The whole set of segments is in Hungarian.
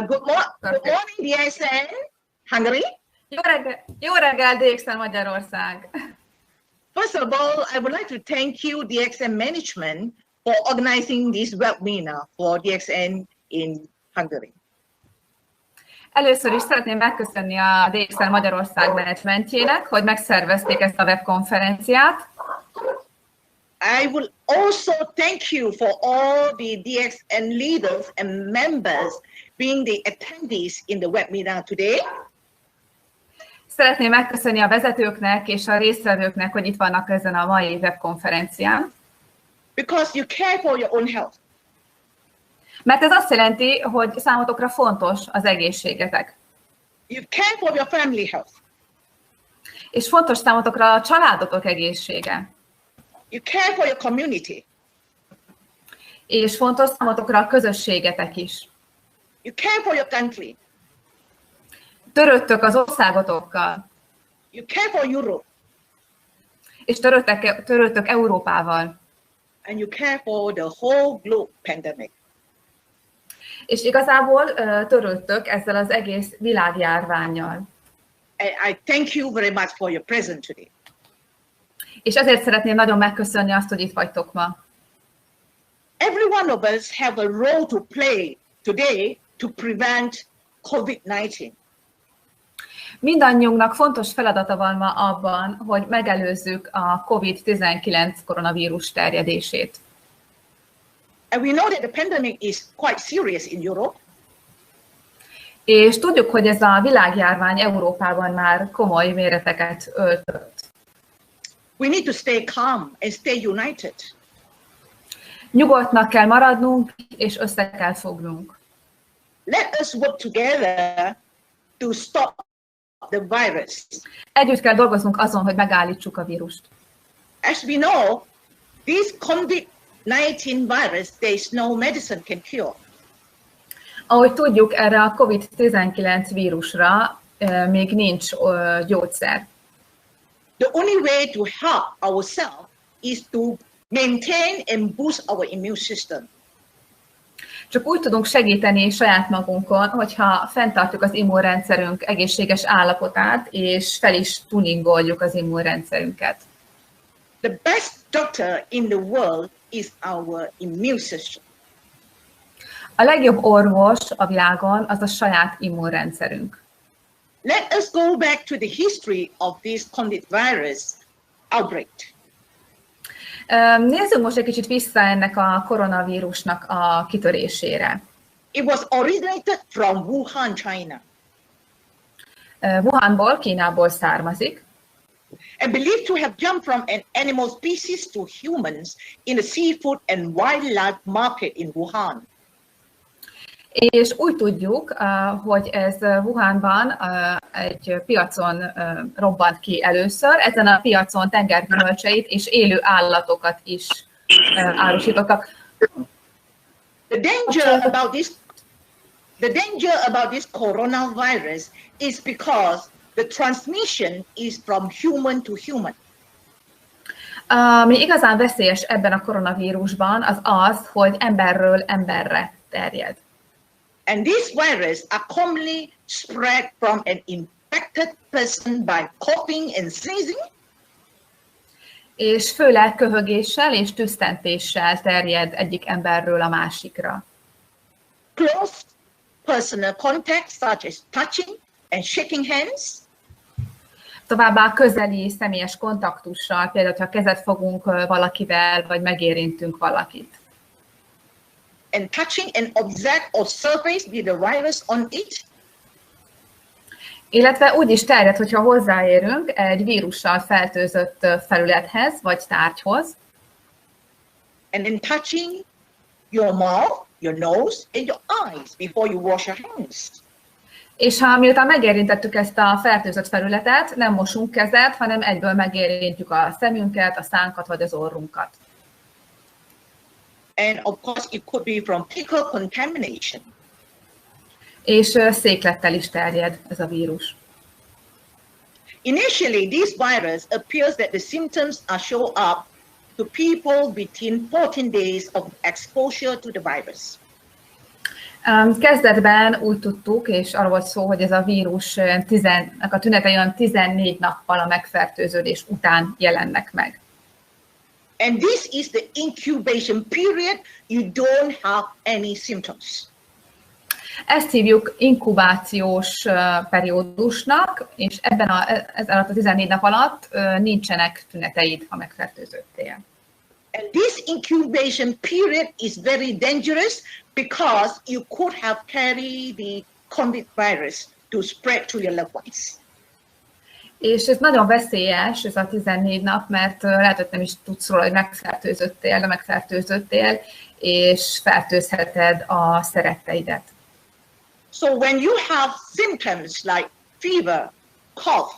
Good morning, DXN, Hungary. Jó reggel, DXN Magyarország. First of all, I would like to thank you, DXN management, for organizing this webinar for DXN in Hungary. Először is szeretném megköszönni a DXN Magyarország menedzsmentjének, hogy megszervezték ezt a webkonferenciát. I will also thank you for all the DXN leaders and members being the attendees in the webinar today. Szeretném megköszönni a vezetőknek és a résztvevőknek, hogy itt vannak ezen a mai webkonferencián. Because you care for your own health. Mert ez azt jelenti, hogy számotokra fontos az egészségetek. You care for your family health. És fontos számotokra a családotok egészsége. You care for your community. És fontos számotokra a közösségetek is. You care for your country. Törődtök az országotokkal. You care for Europe. És törődtök Európával. And you care for the whole globe pandemic. És igazából törődtök ezzel az egész világjárvánnyal. And I thank you very much for your presence today. És ezért szeretném nagyon megköszönni azt, hogy itt vagytok ma. Every one of us have a role to play today to prevent COVID-19. Mindannyiunknak fontos feladata van ma abban, hogy megelőzzük a COVID-19 koronavírus terjedését. And we know that the pandemic is quite serious in Europe. És tudjuk, hogy ez a világjárvány Európában már komoly méreteket öltött. We need to stay calm and stay united. Nyugodtnak kell maradnunk, és össze kell fognunk. Let us work together to stop the virus. Együtt kell dolgoznunk azon, hogy megállítsuk a vírust. As we know, this COVID-19 virus, there is no medicine can cure. Ahogy tudjuk, erre a COVID-19 vírusra még nincs gyógyszer. The only way to help ourselves is to maintain and boost our immune system. Csak úgy tudunk segíteni saját magunkon, hogyha fenntartjuk az immunrendszerünk egészséges állapotát, és fel is tuningoljuk az immunrendszerünket. The best doctor in the world is our immune system. A legjobb orvos a világon az a saját immunrendszerünk. Let us go back to the history of this COVID virus outbreak. Nézzük most egy kicsit vissza ennek a koronavírusnak a kitörésére. It was originated from Wuhan, China. Wuhanból, Kínából származik. And believed to have jumped from an animal species to humans in the seafood and wildlife market in Wuhan. És úgy tudjuk, hogy ez Wuhanban egy piacon robbant ki először. Ezen a piacon tengergyümölcseit és élő állatokat is árusítottak. The danger about this coronavirus is because the transmission is from human to human. Ami igazán veszélyes ebben a koronavírusban, az az, hogy emberről emberre terjed. And this virus are commonly spread from an infected person by coughing and sneezing. És főleg köhögéssel és tüsztentéssel terjed egyik emberről a másikra. Close personal contact such as touching and shaking hands. Továbbá közeli személyes kontaktussal, például ha kezet fogunk valakivel, vagy megérintünk valakit. And touching an object or surface with the virus on it. Illetve úgy is terjed, hogyha hozzáérünk egy vírussal fertőzött felülethez, vagy tárgyhoz. And then touching your mouth, your nose, and your eyes before you wash your hands. És ha miután megérintettük ezt a fertőzött felületet, nem mosunk kezet, hanem egyből megérintjük a szemünket, a szánkat vagy az orrunkat. And of course it could be from fecal contamination. És széklettel is terjed ez a vírus. Initially, this virus appears that the symptoms are show up to people within 14 days of exposure to the virus. Kezdetben úgy tudtuk, és arról volt szó, hogy ez a vírus a tünetei olyan 14 nappal a megfertőződés után jelennek meg. And this is the incubation period. You don't have any symptoms. Ezt hívjuk inkubációs periódusnak, és ez alatt a 14 nap alatt nincsenek tüneteid, ha megfertőzöttél. And this incubation period is very dangerous because you could have carried the COVID virus to spread to your loved ones. És ez nagyon veszélyes, ez a 14 nap, mert lehet, hogy nem is tudsz róla, hogy megfertőzöttél, és fertőzheted a szeretteidet. So when you have symptoms like fever, cough,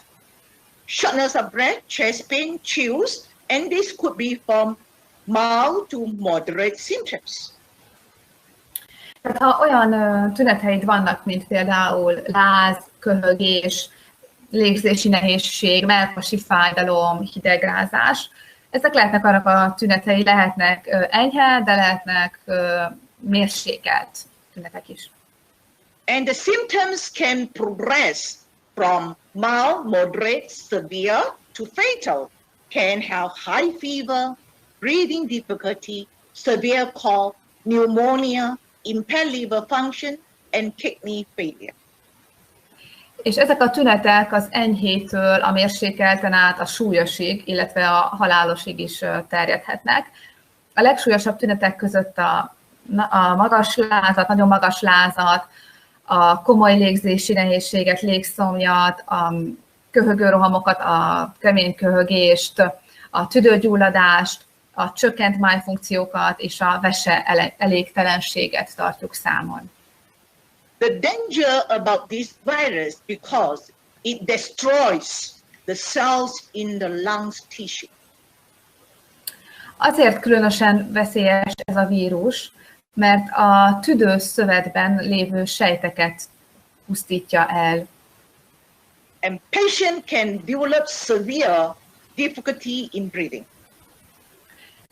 shortness of breath, chest pain, chills, and this could be from mild to moderate symptoms. Tehát ha olyan tüneteid vannak, mint például láz, köhögés, légzési nehézség, mellkasi fájdalom, hidegrázás, ezek lehetnek annak a tünetei, lehetnek enyhe, de lehetnek mérsékelt tünetek is. And the symptoms can progress from mild, moderate, severe to fatal. Can have high fever, breathing difficulty, severe cough, pneumonia, impaired liver function, and kidney failure. És ezek a tünetek az enyhétől a mérsékelten át a súlyosig, illetve a halálosig is terjedhetnek. A legsúlyosabb tünetek között a magas lázat, nagyon magas lázat, a komoly légzési nehézséget, légszomjat, a köhögőrohamokat, a kemény köhögést, a tüdőgyulladást, a csökkent májfunkciókat és a vese elégtelenséget tartjuk számon. The danger about this virus because it destroys the cells in the lungs tissue. Azért különösen veszélyes ez a vírus, mert a tüdőszövetben lévő sejteket pusztítja el. And patient can develop severe difficulty in breathing.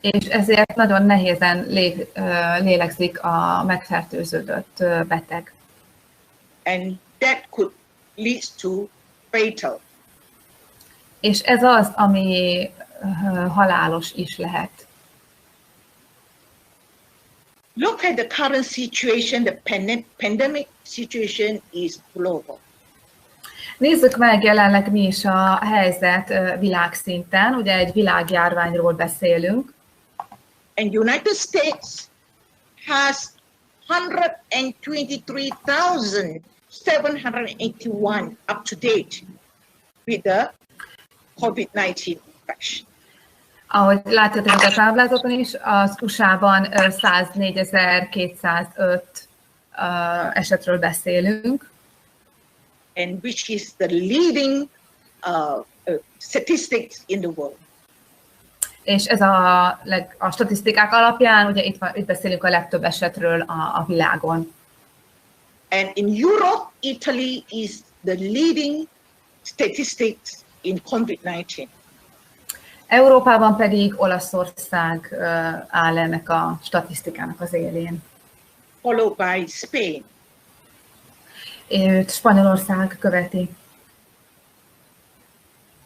És ezért nagyon nehézen lélegzik a megfertőződött beteg. And that could lead to fatal. És ez az, ami halálos is lehet. Look at the current situation, the pandemic situation is global. Nézzük meg jelenleg mi is a helyzet világszinten, ugye egy világjárványról beszélünk. And United States has 123,781 up to date with the COVID-19 infection. Ahogy látjátok a táblázaton is, az USA-ban 104.205 esetről beszélünk. And which is the leading statistics in the world. És ez a statisztikák alapján, ugye itt beszélünk a legtöbb esetről a világon. And in Europe, Italy is the leading statistics in COVID-19. Európában pedig Olaszország áll ennek a statisztikának az élén. Followed by Spain. Őt Spanyolország követi.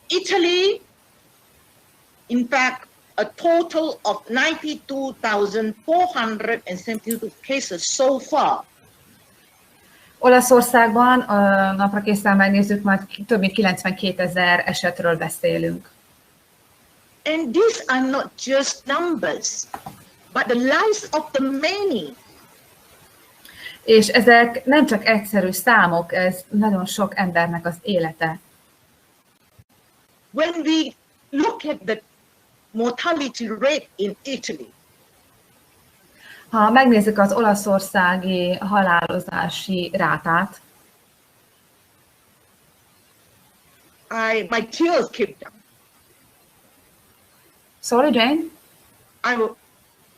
Italy, in fact, a total of 92,472 cases so far. Olaszországban napra készen megnézzük, már több mint 92.000 esetről beszélünk. And these are not just numbers, but the lives of the many. És ezek nem csak egyszerű számok, ez nagyon sok embernek az élete. When we look at the mortality rate in Italy, ha megnézzük az olaszországi halálozási rátát, my tears came down. Sorry, Jane?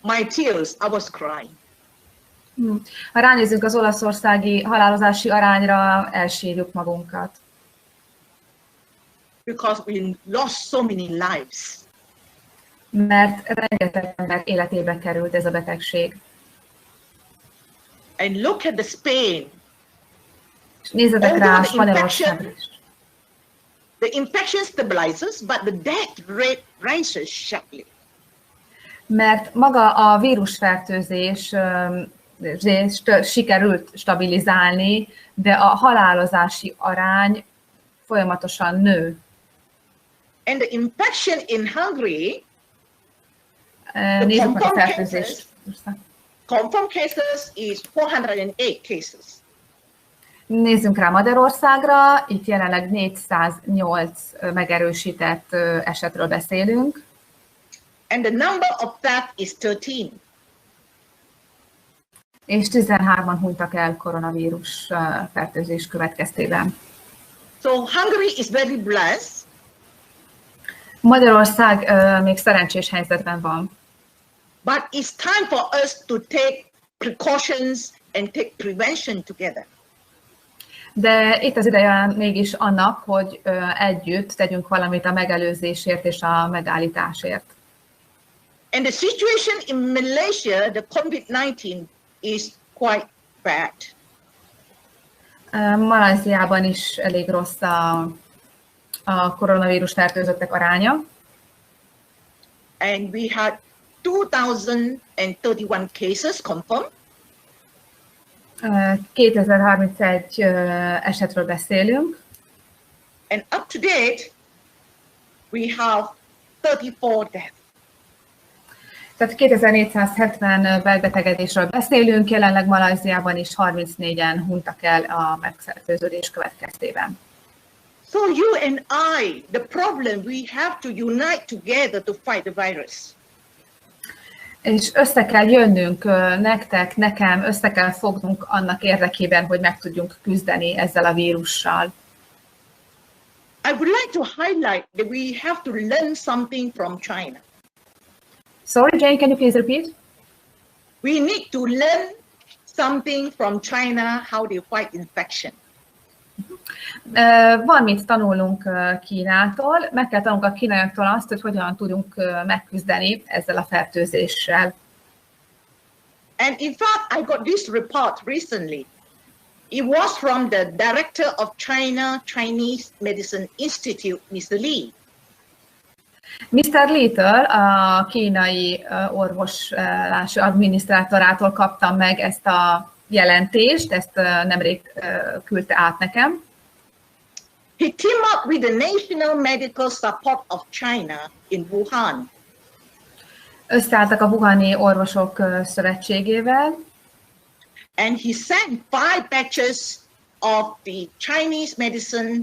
My tears, I was crying. Ha ránézzünk az olaszországi halálozási arányra, elsírjuk magunkat. Because we lost so many lives. Mert rengeteg ember életébe került ez a betegség. And look at the Spain. És nézzetek rá Spanyolországra is. The infection stabilizes, but the death rate rises sharply. Mert maga a vírusfertőzés sikerült stabilizálni, de a halálozási arány folyamatosan nő. And the infection in Hungary, Nézzük meg a fertőzést. confirmed cases is 408 cases. Nézzünk rá Magyarországra, itt jelenleg 408 megerősített esetről beszélünk. And the number of deaths is 13. És 13-an hunytak el koronavírus fertőzés következtében. So Hungary is very blessed. Magyarország még szerencsés helyzetben van. But it's time for us to take precautions and take prevention together. De itt az ideje mégis annak, hogy együtt tegyünk valamit a megelőzésért és a megállításért. And the situation in Malaysia, the COVID-19 is quite bad. Malajziában is elég rossz a koronavírus fertőzöttek aránya. And we had 2031 cases confirmed. 2031 esetről beszélünk. And up to date, we have 34 deaths. Tehát 2470 belbetegedésről beszélünk, jelenleg Malajziában is 34-en hunytak el a megfertőződés következtében. So you and I, the problem, we have to unite together to fight the virus. És össze kell jönnünk nektek, nekem, össze kell fognunk annak érdekében, hogy meg tudjunk küzdeni ezzel a vírussal. I would like to highlight that we have to learn something from China. Sorry, Jane, can you please repeat? We need to learn something from China, how they fight infection. Van mit tanulnunk Kínától, meg kell tanulnunk a kínaiaktól azt, hogy hogyan tudunk megküzdeni ezzel a fertőzéssel. And in fact, I got this report recently. It was from the director of Chinese Medicine Institute, Mr. Li. Mr. Li-től, a kínai orvoslási adminisztrátorától kaptam meg ezt a jelentést, ezt nemrég küldte át nekem. He teamed up with the National Medical Support of China in Wuhan. Összeálltak a Wuhani Orvosok Szövetségével. And he sent 5 batches of the Chinese medicine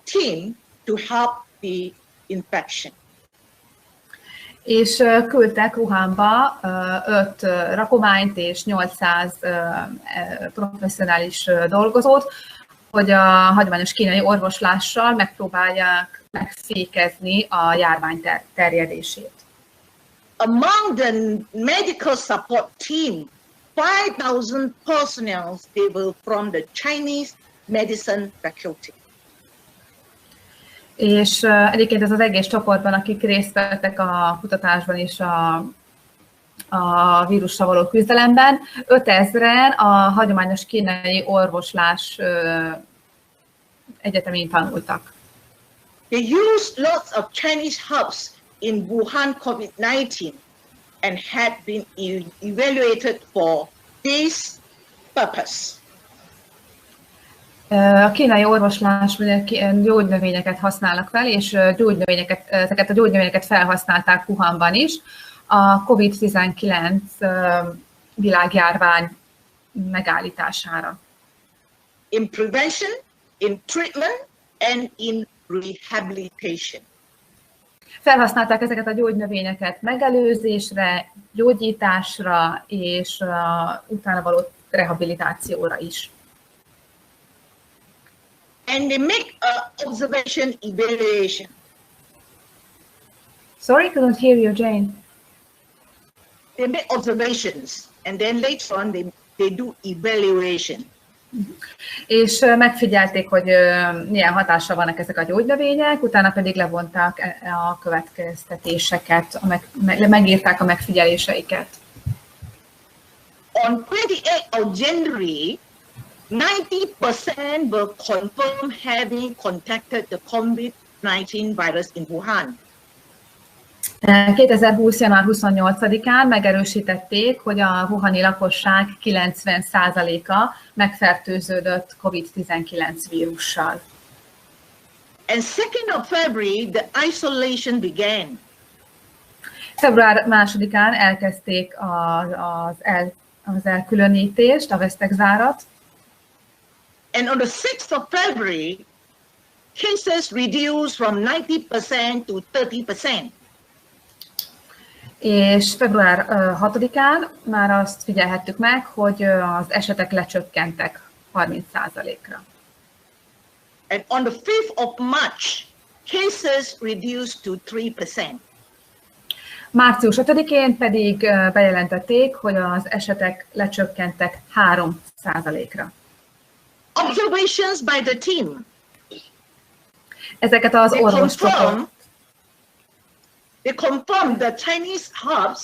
team to help the infection. És küldtek Wuhanba 5 rakományt és 800 professzionális dolgozót, hogy a hagyományos kínai orvoslással megpróbálják megfékezni a járvány terjedését. Among the medical support team, 5,000 personnel, they were from the Chinese medicine faculty. És egyébként ez az egész csoportban, akik részt vettek a kutatásban és a vírussal való küzdelemben, 5000-en a hagyományos kínai orvoslás egyetemén tanultak. They used lots of Chinese herbs in Wuhan COVID-19 and had been evaluated for this purpose. A kínai orvoslásban gyógynövényeket használnak fel, és ezeket a gyógynövényeket felhasználták Wuhanban is a COVID-19 világjárvány megállítására. In prevention, in treatment and in rehabilitation. Felhasználták ezeket a gyógynövényeket megelőzésre, gyógyításra és utána való rehabilitációra is. And they make an observation evaluation. Sorry, couldn't hear you, Jane. They make observations and then later on they do evaluation. És megfigyelték, hogy milyen hatással vannak ezek a gyógynövények, utána pedig levonták a következtetéseket, megírták a megfigyeléseiket. on 28th of January, 90% were confirmed having contacted the COVID-19 virus in Wuhan. 2020. január 28-án megerősítették, hogy a wuhani lakosság 90%-a megfertőződött COVID-19 vírussal. And 2nd of February, the isolation began. Február 2-án elkezdték az elkülönítést, a vesztegzárat. And on the 6th of February, cases reduced from 90% to 30%. És február 6-án már azt figyelhettük meg, hogy az esetek lecsökkentek 30%-ra. And on the 5th of March, cases reduced to 3%. Március 5-én pedig bejelentették, hogy az esetek lecsökkentek 3%-ra. Observations by the team. Ezeket az orvoscsoport. They confirm the Chinese herbs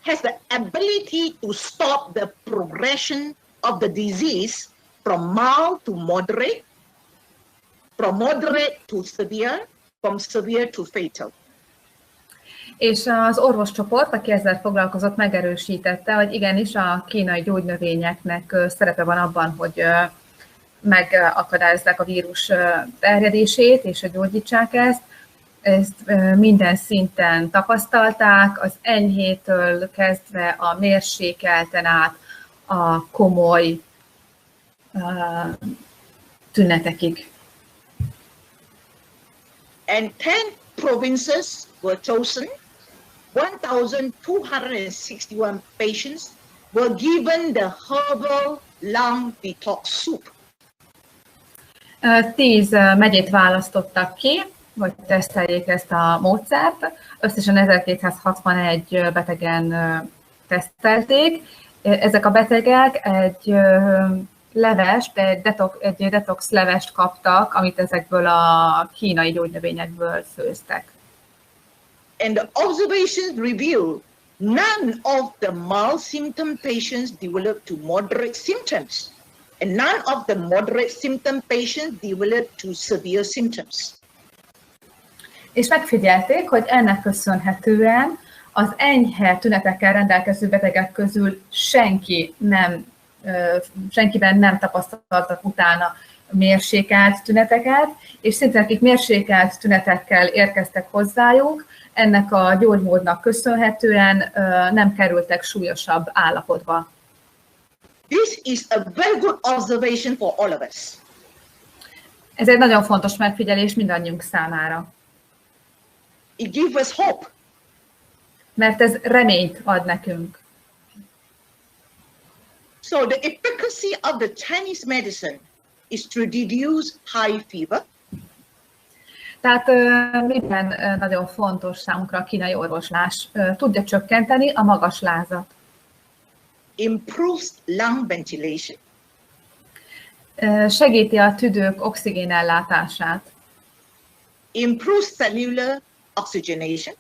has the ability to stop the progression of the disease from mild to moderate, from moderate to severe, from severe to fatal. És az orvoscsoport, aki ezzel foglalkozott, megerősítette, hogy igenis a kínai gyógynövényeknek szerepe van abban, hogy megakadályozzák a vírus terjedését és hogy gyógyítsák ezt. Ezt minden szinten tapasztalták, az enyhétől kezdve a mérsékelten át a komoly tünetekig. And 10 provinces were chosen. 1,261 patients were given the herbal lung detox soup. 10 megyét választottak ki, hogy teszteljék ezt a módszert. Összesen 1261 betegen tesztelték. Ezek a betegek egy levest, egy detox levest kaptak, amit ezekből a kínai gyógynövényekből főztek. And the observations reveal none of the mild symptom patients developed to moderate symptoms, and none of the moderate symptom patients developed to severe symptoms. És megfigyelték, hogy ennek köszönhetően az enyhe tünetekkel rendelkező betegek közül senkiben nem tapasztaltak utána mérsékelt tüneteket, és szinte akik mérsékelt tünetekkel érkeztek hozzájuk, ennek a gyógymódnak köszönhetően nem kerültek súlyosabb állapotba. This is a very good observation for all of us. Ez egy nagyon fontos megfigyelés mindannyiunk számára. It gives us hope. Mert ez reményt ad nekünk. So the efficacy of the Chinese medicine is to reduce high fever. Tehát minden nagyon fontos számunkra a kínai orvoslás. Tudja csökkenteni a magas lázat. Improves lung ventilation. Segíti a tüdők oxigénellátását. Improves cellular oxygenation.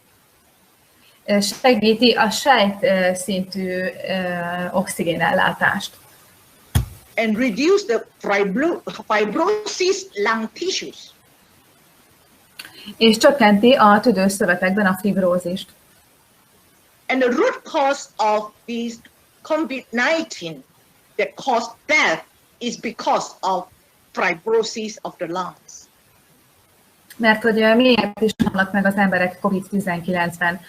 Segíti a sejt szintű oxigénellátást. And reduce the fibrosis lung tissues. És csökkenti a tüdőszövetekben a fibrózist. And the root cause of this COVID-19 that caused death is because of fibrosis of the lungs. Mert hogy miért is halnak meg az emberek COVID-19-ben?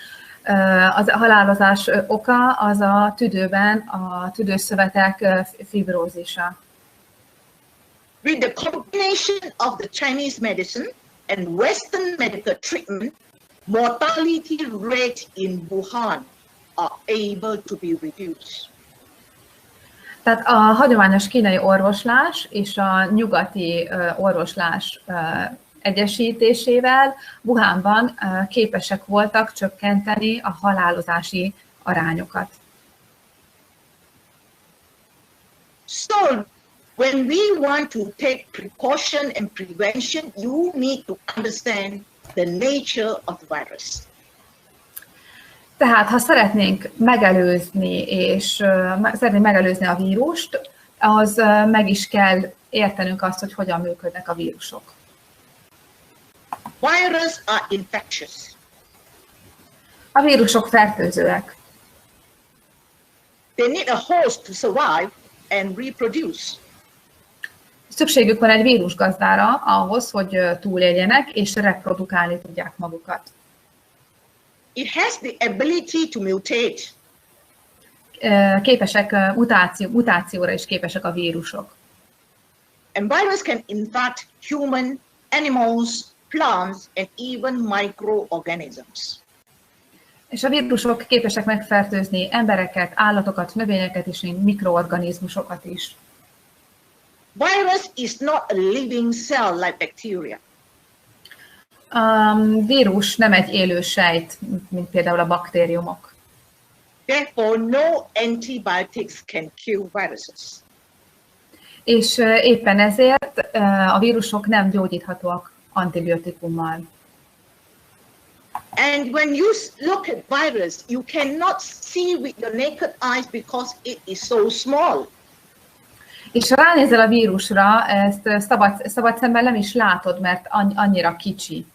Az halálozás oka az a tüdőben, a tüdőszövetek fibrózisa. With the combination of the Chinese medicine and Western medical treatment, mortality rate in Wuhan are able to be reduced. Tehát a hagyományos kínai orvoslás és a nyugati orvoslás egyesítésével Wuhanban képesek voltak csökkenteni a halálozási arányokat. So, when we want to take precaution and prevention, you need to understand the nature of the virus. Tehát, ha szeretnénk megelőzni a vírust, az meg is kell értenünk azt, hogy hogyan működnek a vírusok. Viruses are infectious. A vírusok fertőzőek. They need a host to survive and reproduce. Szükségük van egy vírusgazdára ahhoz, hogy túléljenek és reprodukálni tudják magukat. It has the ability to mutate. Mutációra is képesek a vírusok. And virus can infect human, animals, plants, and even microorganisms. És a vírusok képesek megfertőzni embereket, állatokat, növényeket és mikroorganizmusokat is. Virus is not a living cell like bacteria. A vírus nem egy élő sejt, mint például a baktériumok. Therefore, no antibiotics can kill viruses. És éppen ezért a vírusok nem gyógyíthatóak antibiotikummal. And when you look at virus, you cannot see with your naked eyes because it is so small. És ha ránézel a vírusra, ezt szabad szemben nem is látod, mert annyira kicsi.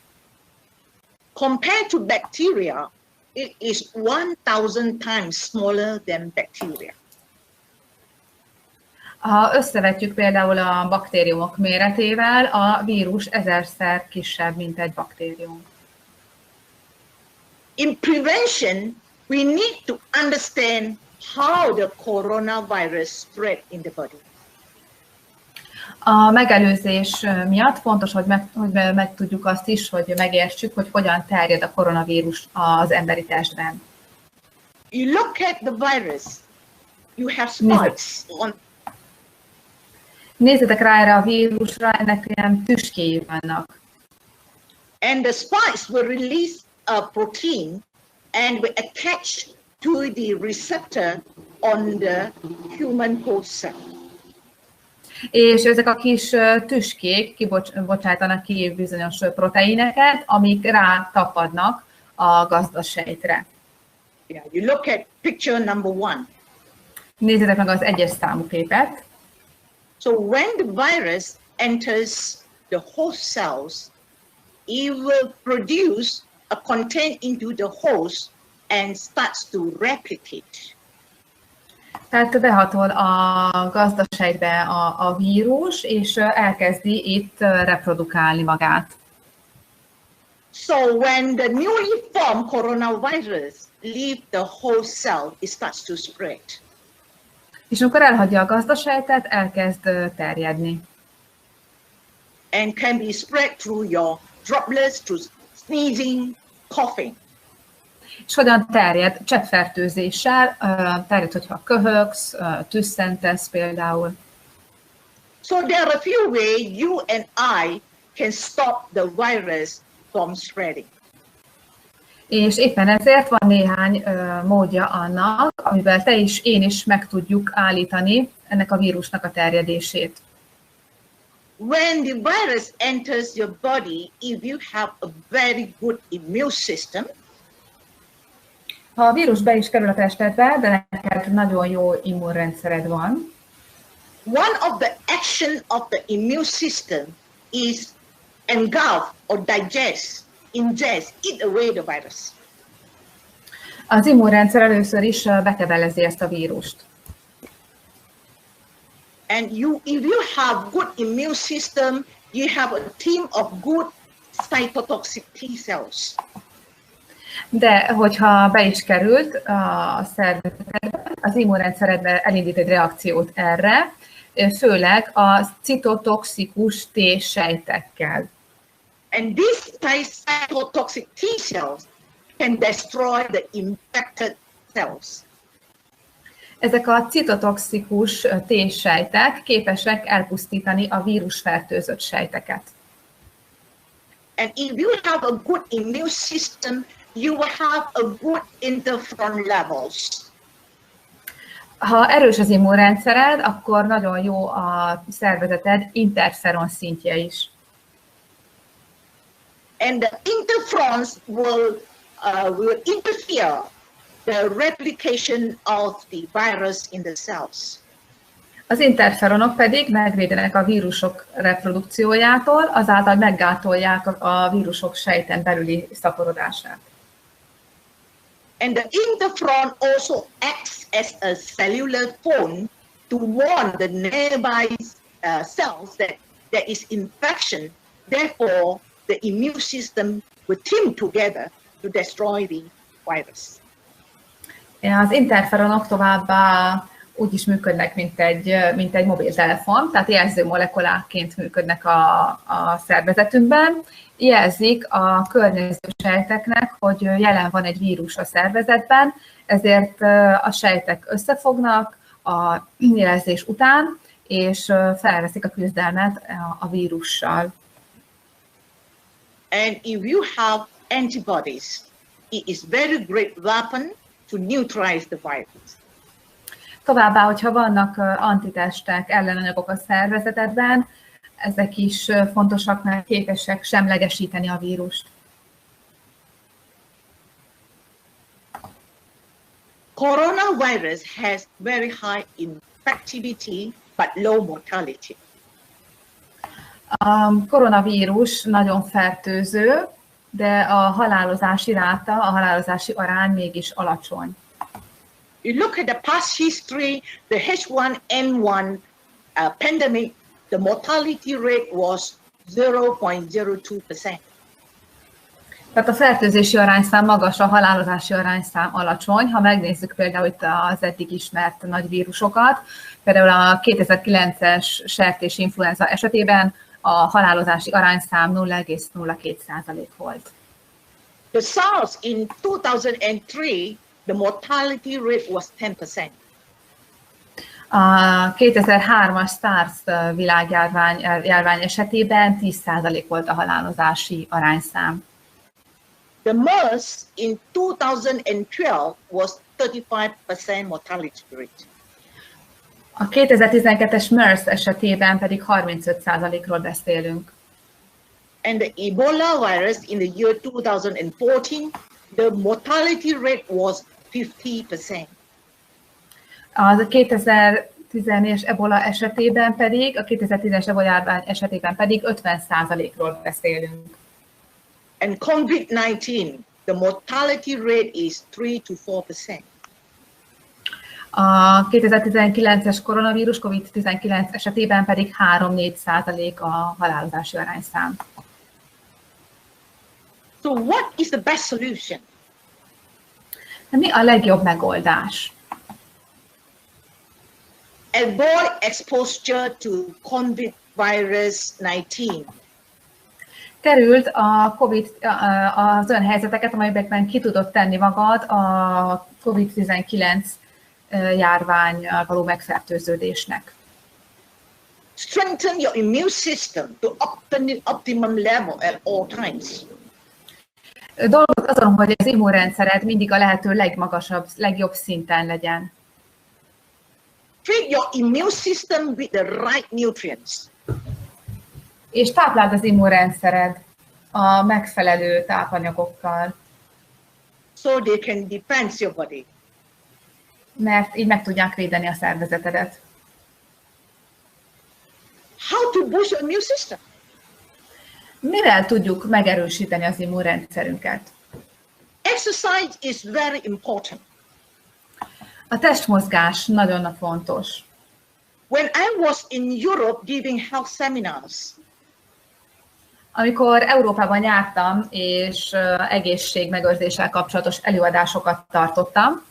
Compared to bacteria, it is 1000 times smaller than bacteria. Ha összevetjük például a baktériumok méretével, a vírus 1000-szer kisebb, mint egy baktérium. In prevention, we need to understand how the coronavirus spread in the body. A megelőzés miatt fontos, hogy megtudjuk azt is, hogy megértsük, hogy hogyan terjed a koronavírus az emberi testben. You look at the virus, you have spikes on. Nézzetek rá erre a vírusra, ennek ilyen tüskéi vannak. And the spikes will release a protein and will attach to the receptor on the human host cell. És ezek a kis tüskék kibocsátanak ki bizonyos proteineket, amik rátapadnak a gazdasejtre. Yeah, you look at picture number 1. Nézzétek meg az 1-es számú képet. So when the virus enters the host cells, it will produce a content into the host and starts to replicate. Tehát behatol a gazdasejtbe a vírus, és elkezdi itt reprodukálni magát. So when the newly formed coronavirus leaves the host cell, it starts to spread. És amikor elhagyja a gazdasejtet, elkezd terjedni. And can be spread through your droplets, through sneezing, coughing. És hogyan terjed? Cseppfertőzéssel, terjed, hogyha köhögsz, tüsszentesz például. So there are a few ways you and I can stop the virus from spreading. És éppen ezért van néhány módja annak, amivel te is, én is meg tudjuk állítani ennek a vírusnak a terjedését. When the virus enters your body, if you have a very good immune system, ha a vírus be is kerül a testedbe, de neked nagyon jó immunrendszered van, one of the action of the immune system is engulf or ingest, eat away the virus. Az immunrendszer először is bekebelezi ezt a vírust. And if you have good immune system, you have a team of good cytotoxic T cells. De hogyha be is került a szervezetedbe, az immunrendszeredbe elindít egy reakciót erre, főleg a citotoxikus T-sejtekkel. And these cytotoxic T cells can destroy the infected cells. Ezek a citotoxikus T-sejtek képesek elpusztítani a vírusfertőzött sejteket. And if you have a good immune system, you will have a good interferon levels. Ha erős az immunrendszered, akkor nagyon jó a szervezeted interferon szintje is. And the interferons will interfere the replication of the virus in the cells. Az interferonok pedig megvédenek a vírusok reprodukciójától, azáltal meggátolják a vírusok sejten belüli szaporodását. And the interferon also acts as a cellular phone to warn the nearby cells that there is infection. Therefore, the immune system will team together to destroy the virus. Az interferonok továbbá úgy is működnek, mint egy mobiltelefon, tehát jelző molekulákként működnek a szervezetünkben. Jelzik a környező sejteknek, hogy jelen van egy vírus a szervezetben, ezért a sejtek összefognak a jelzés után, és felveszik a küzdelmet a vírussal. And if you have antibodies, it is very great weapon to neutralize the virus. Továbbá, hogyha vannak antitestek, ellenanyagok a szervezetedben, ezek is fontosak, mert képesek semlegesíteni a vírust. Coronavirus has very high infectivity but low mortality. A koronavírus nagyon fertőző, de a halálozási ráta, a halálozási arány mégis alacsony. You look at the past history, the H1N1 pandemic, the mortality rate was 0.02%. Tehát a fertőzési arányszám magas, a halálozási arányszám alacsony. Ha megnézzük például itt az eddig ismert nagy vírusokat, például a 2009-es sertésinfluenza esetében a halálozási arányszám 0,02% volt. The SARS in 2003, the mortality rate was 10%. A 2003-as SARS világjárvány esetében 10% volt a halálozási arányszám. The MERS in 2012 was 35% mortality rate. A 2012-es MERS esetében pedig 35%-ról beszélünk. And the Ebola virus in the year 2014, the mortality rate was 50%. Az 2010-es ebola esetében pedig, a 2010-es ebola járvány esetében pedig 50%-ról beszélünk. And COVID-19, the mortality rate is 3 to 4%. A 2019-es koronavírus COVID-19 esetében pedig 3-4% a halálozási arányszám. So what is the best solution? De mi a legjobb megoldás? Avoid exposure to COVID-19. Került a COVID az olyan helyzeteket, amelyekben ki tudod tenni magad a COVID-19 járványal való megfertőződésnek. Strengthen your immune system to optimum level at all times. Dolgozz azon, hogy az immunrendszered mindig a lehető legmagasabb, legjobb szinten legyen. Treat your immune system with the right nutrients. És tápláld az immunrendszered a megfelelő tápanyagokkal. So they can defend your body. Mert így meg tudják védeni a szervezetedet. How to boost your immune system? Mivel tudjuk megerősíteni az immunrendszerünket? Exercise is very important. A testmozgás nagyon fontos. When I was in Europe giving health seminars, amikor Európában jártam, és egészségmegőrzéssel kapcsolatos előadásokat tartottam,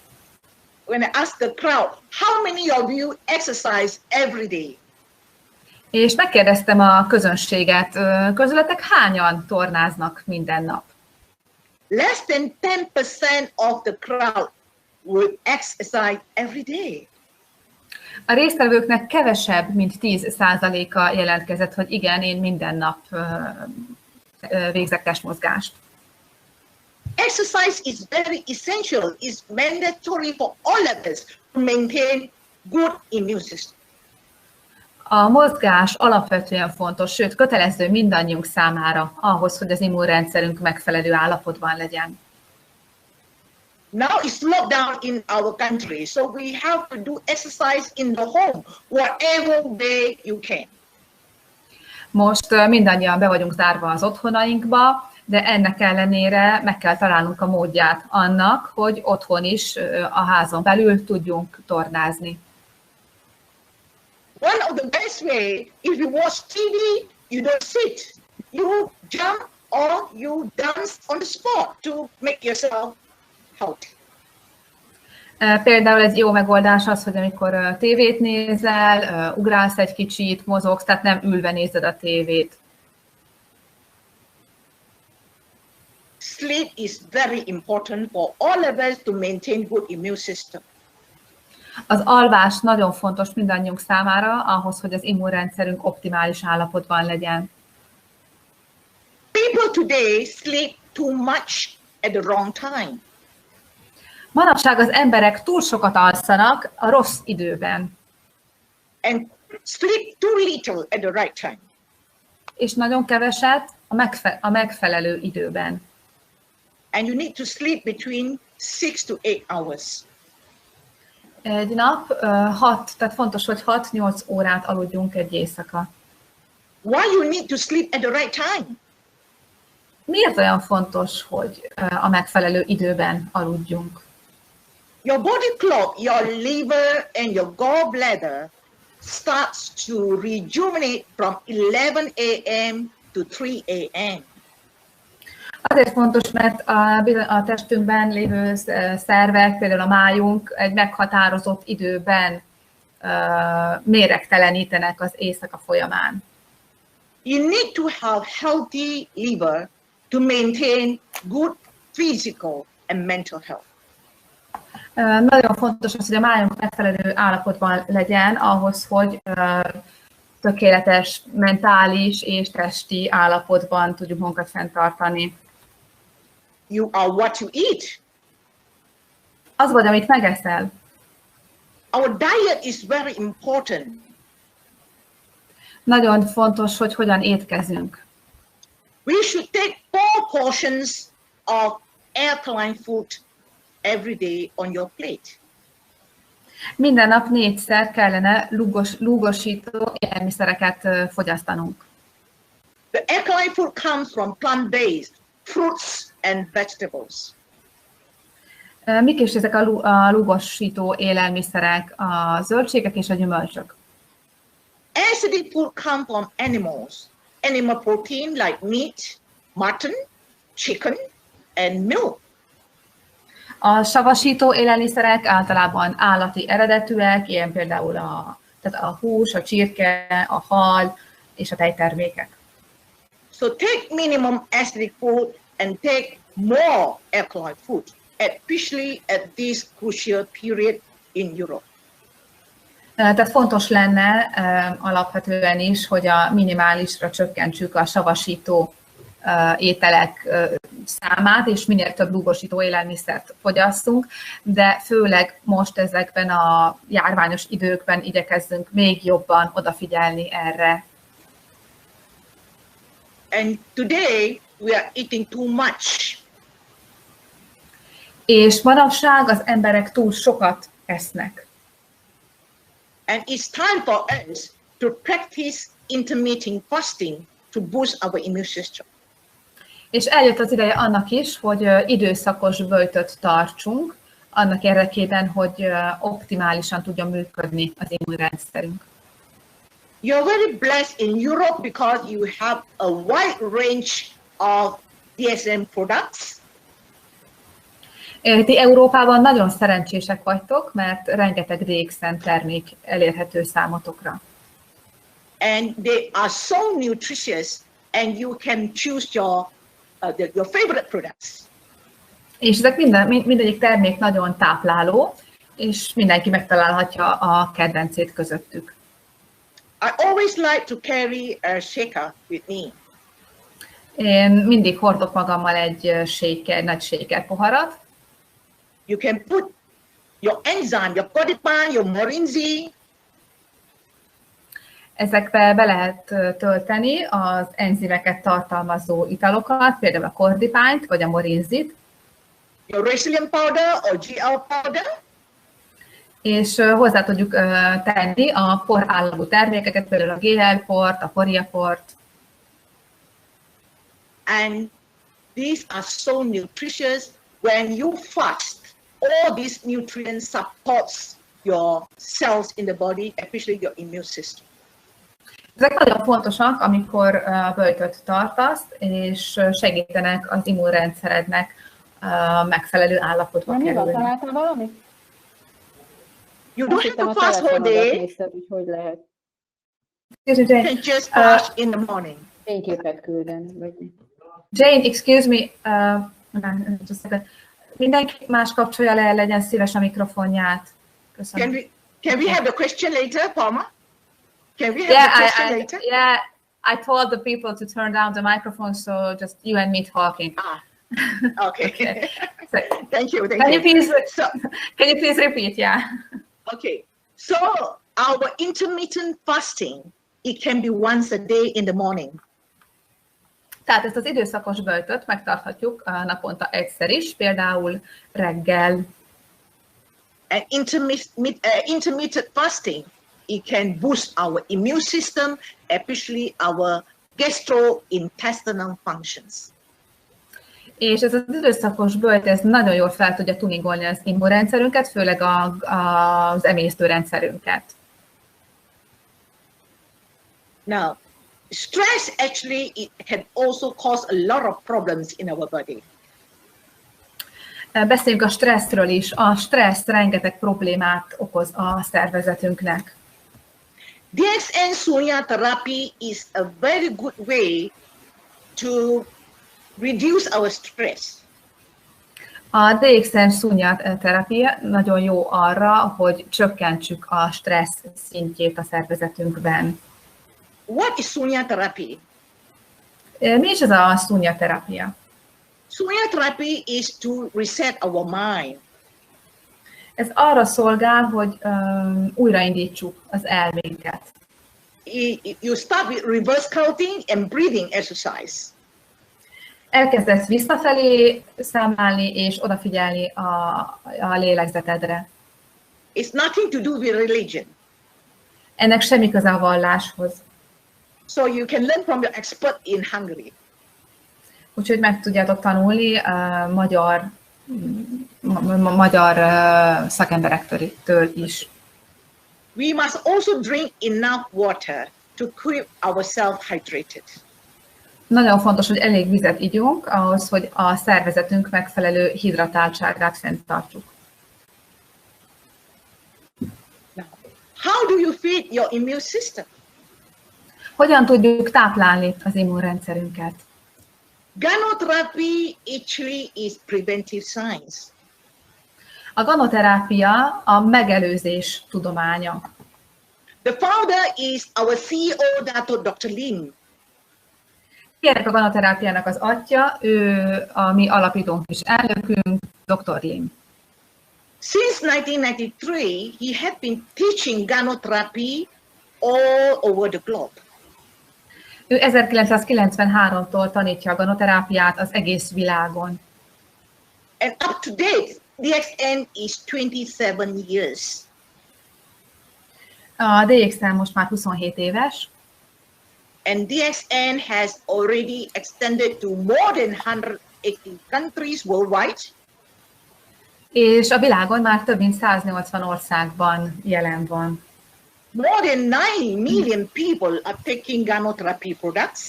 when I asked the crowd, how many of you exercise every day? És megkérdeztem a közönséget, közületek hányan tornáznak minden nap? Less than 10% of the crowd will exercise every day. A résztvevőknek kevesebb, mint 10%-a jelentkezett, hogy igen, én minden nap végzek testmozgást. Exercise is very essential. It's mandatory for all of us to maintain good immune system. A mozgás alapvetően fontos, sőt kötelező mindannyiunk számára ahhoz, hogy az immunrendszerünk megfelelő állapotban legyen. Now it's lockdown in our country, so we have to do exercise in the home, whatever way you can. Most mindannyian be vagyunk zárva az otthonainkba, de ennek ellenére meg kell találnunk a módját annak, hogy otthon is, a házon belül tudjunk tornázni. One of the best way, if you watch TV, you don't sit. You jump or you dance on the spot to make yourself healthy. Például egy jó megoldás az, hogy amikor tévét nézel, ugrálsz egy kicsit, mozogsz, tehát nem ülve nézed a tévét. Sleep is very important for all of us to maintain good immune system. Az alvás nagyon fontos mindannyiunk számára, ahhoz, hogy az immunrendszerünk optimális állapotban legyen. People today sleep too much at the wrong time. Manapság az emberek túl sokat alszanak a rossz időben. And sleep too little at the right time. És nagyon keveset a megfelelő időben. And you need to sleep between 6 to 8 hours. Egy nap 6, tehát fontos, hogy 6-8 órát aludjunk egy éjszaka. Why you need to sleep at the right time? Miért olyan fontos, hogy a megfelelő időben aludjunk? Your body clock, your liver and your gallbladder starts to rejuvenate from 11 a.m. to 3 a.m. Azért fontos, mert a testünkben lévő szervek, például a májunk egy meghatározott időben méregtelenítenek az éjszaka folyamán. You need to have healthy liver to maintain good physical and mental health. Nagyon fontos az, hogy a májunk megfelelő állapotban legyen ahhoz, hogy tökéletes mentális és testi állapotban tudjuk magunkat fenntartani. You are what you eat. Az vagy, amit megeszel. Our diet is very important. Nagyon fontos, hogy hogyan étkezünk. We should take 4 portions of alkaline food every day on your plate. Minden nap 4-szer kellene lúgosító élelmiszereket fogyasztanunk. The alkaline food comes from plant-based fruits and vegetables. Mik is ezek a lúgosító élelmiszerek? A zöldségek és a gyümölcsök. Acidic food comes from animals. Animal protein like meat, mutton, chicken, and milk. A savasító élelmiszerek általában állati eredetűek, ilyen például tehát a hús, a csirke, a hal és a tejtermékek. So take minimum acidic food and take more alkaline food, especially at this crucial period in Europe. Tehát fontos lenne alapvetően is, hogy a minimálisra csökkentsük a savasító ételek számát, és minél több lúgosító élelmiszert fogyasszunk, de főleg most ezekben a járványos időkben igyekezzünk még jobban odafigyelni erre. And today we are eating too much. És manapság az emberek túl sokat esznek. And it's time for us to practice intermittent fasting to boost our immune system. És eljött az ideje annak is, hogy időszakos böjtöt tartsunk, annak érdekében, hogy optimálisan tudjon működni az immunrendszerünk. You're very blessed in Europe because you have a wide range of DSM products. Ti Európában nagyon szerencsések vagytok, mert rengeteg DXN termék elérhető számotokra. And they are so nutritious and you can choose your favorite products. És ezek mindegyik termék nagyon tápláló, és mindenki megtalálhatja a kedvencét közöttük. I always like to carry a shaker with me. Én mindig hordok magammal egy nagy shaker poharat. You can put your enzyme, your codipine, your morinzi. Ezekbe be lehet tölteni az enzimeket tartalmazó italokat, például a kordipányt vagy a morinzit. your resilient powder or GL powder. És hozzá tudjuk tenni a por állagú termékeket, például a GL port, a poria port. And these are so nutritious. When you fast, all these nutrients supports your cells in the body, especially your immune system. Ezek nagyon fontosak, amikor böjtöt tartasz, és segítenek az immunrendszerednek megfelelő állapotba kerülni. Találtál valamit? You don't have to fast whole day. Hogy lehet? You can just fast in the morning. Fényképet küldeni, vagy mi? Jane, excuse me, just a second. Mindenki más kapcsolja le, legyen szíves a mikrofonját. Köszönöm. Can we have the question later, Palma? Can we have the question later? Yeah, I told the people to turn down the microphone, so just you and me talking. Okay. Okay. So, thank you. Can you please repeat? Yeah. Okay. So our intermittent fasting, it can be once a day in the morning. Tehát ezt az időszakos böjtöt megtarthatjuk naponta egyszer is, például reggel. And intermittent fasting, it can boost our immune system, especially our gastrointestinal functions. És ez az időszakos böjt, ez nagyon jól fel tudja tuningolni az immunrendszerünket, főleg az emésztőrendszerünket. Now, stress actually it can also cause a lot of problems in our body. Beszéljünk a stresszről is. A stressz rengeteg problémát okoz a szervezetünknek. DXN Sunya therapy is a very good way to reduce our stress. A DXN Sunya terápia nagyon jó arra, hogy csökkentsük a stressz szintjét a szervezetünkben. What is Sunya therapy? Mi is ez a Sunya terápia? Sunya therapy is to reset our mind. Ez arra szolgál, hogy újraindítsuk az elménket. You start with reverse counting and breathing exercise. Elkezdesz visszafelé számolni és odafigyelni a lélegzetedre. It's nothing to do with religion. Ennek semmi köze a valláshoz. So you can learn from your expert in Hungary. Úgyhogy meg tudjátok tanulni magyar szakemberektől is. We must also drink enough water to keep ourselves hydrated. Nagyon fontos, hogy elég vizet igyunk ahhoz, hogy a szervezetünk megfelelő hidratáltságát fenntartsuk. How do you feed your immune system? Hogyan tudjuk táplálni az immunrendszerünket? Ganoterapy actually is preventive science. A ganoterápia a megelőzés tudománya. The founder is our CEO, Dr. Ling. Ennek a ganoterápiának az atya, ő a mi alapítónk és elnökünk, Dr. Ling. Since 1993, he had been teaching Ganotherapy all over the globe. Ő 1993-tól tanítja a ganoterápiát az egész világon. And up to date, DXN is 27 years. A DXN most már 27 éves. And DXN has already extended to more than 180 countries worldwide. És a világon már több mint 180 országban jelen van. More than 9 million people are taking Ganotherapy products.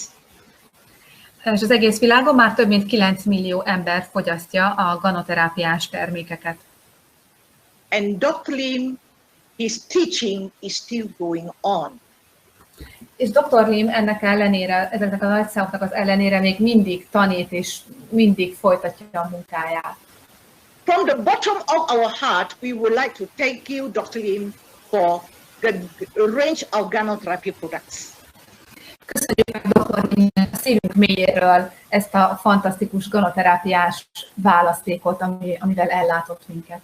És az egész világon már több mint 9 millió ember fogyasztja a ganoterápiás termékeket. And Dr. Lim, his teaching is still going on. És Dr. Lim ennek ellenére, ezeknek a nagy számoknak az ellenére még mindig tanít és mindig folytatja a munkáját. From the bottom of our heart, we would like to thank you, Dr. Lim, for the range of Ganotherapy products. Köszönjük meg Dr. Limnek a szívünk mélyéről ezt a fantasztikus ganoterápiás választékot, amivel ellátott minket.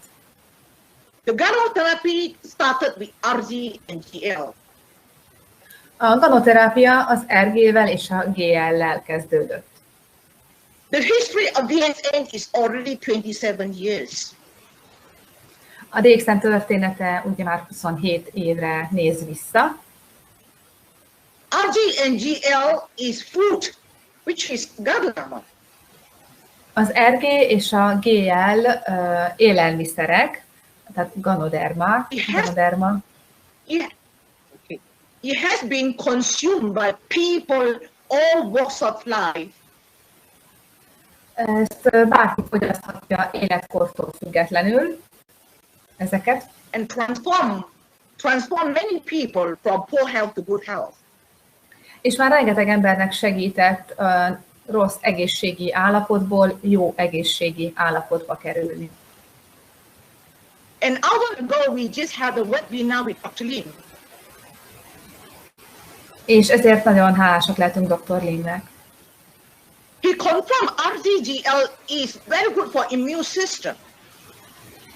The Ganotherapy started with RG and GL. A ganoterápia az RG-vel és a GL-lel kezdődött. The history of DSN is already 27 years. A DXN története ugye már 27 évre néz vissza. RG and GL is food, which is Ganoderma. Az RG és a GL élelmiszerek, tehát Ganoderma. Ganoderma. Yeah. Okay. It has been consumed by people all walks of life. Ezt bárki fogyaszthatja életkortól függetlenül, ezeket. And transform many people from poor health to good health. És már rengeteg embernek segített rossz egészségi állapotból jó egészségi állapotba kerülni. An hour ago, we just had a webinar with Dr. Ling. És ezért nagyon hálásak lehetünk Dr. Lingnek. He confirmed RGGL is very good for immune system.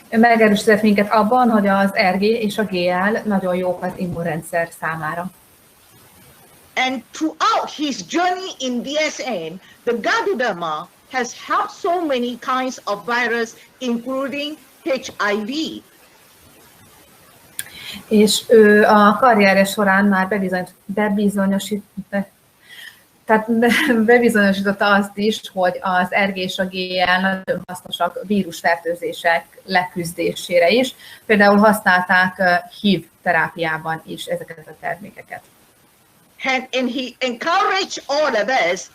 Ő megerősített minket abban, hogy az RG és a GL nagyon jók az immunrendszer számára. And throughout his journey in DSN, the Ganoderma has helped so many kinds of virus, including HIV. És ő a karrierje során már bebizonyosította azt is, hogy az RG és a GL nagyon hasznosak vírusfertőzések leküzdésére is. Például használták HIV terápiában is ezeket a termékeket. And he encouraged all of us,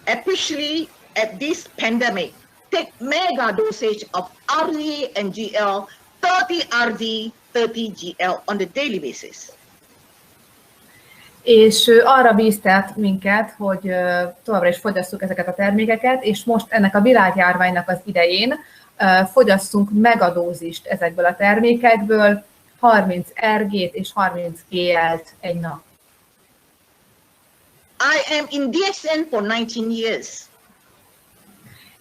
especially at this pandemic, take mega dosage of RG and GL, 30 RG, 30 GL on the daily basis. És arra bíztat minket, hogy továbbra is fogyasszuk ezeket a termékeket, és most ennek a világjárványnak az idején fogyasszunk megadózist ezekből a termékekből, 30 RG-t és 30 GL-t egy nap. I am in DSN for 19 years.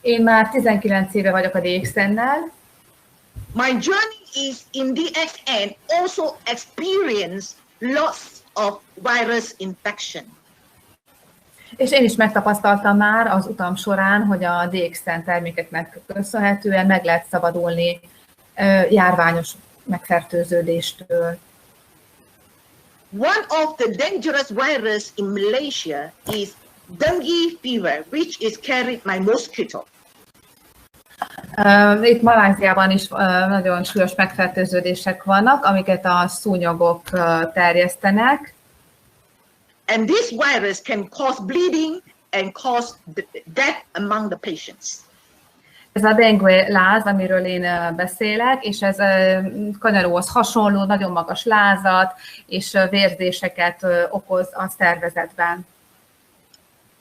Én már 19 éve vagyok a DXN-nel. My journey is in DSN also experience lots of virus infection. És én is megtapasztaltam már az utam során, hogy a DXN termékeknek köszönhetően meg lehet szabadulni járványos megfertőződéstől. One of the dangerous virus in Malaysia is dengue fever, which is carried by mosquito. Itt Maláziában is nagyon súlyos megfertőződések vannak, amiket a szúnyogok terjesztenek. And this virus can cause bleeding and cause death among the patients. Ez a dengue láz, amiről én beszélek, és ez kanyaróhoz hasonló, nagyon magas lázat és vérzéseket okoz a szervezetben.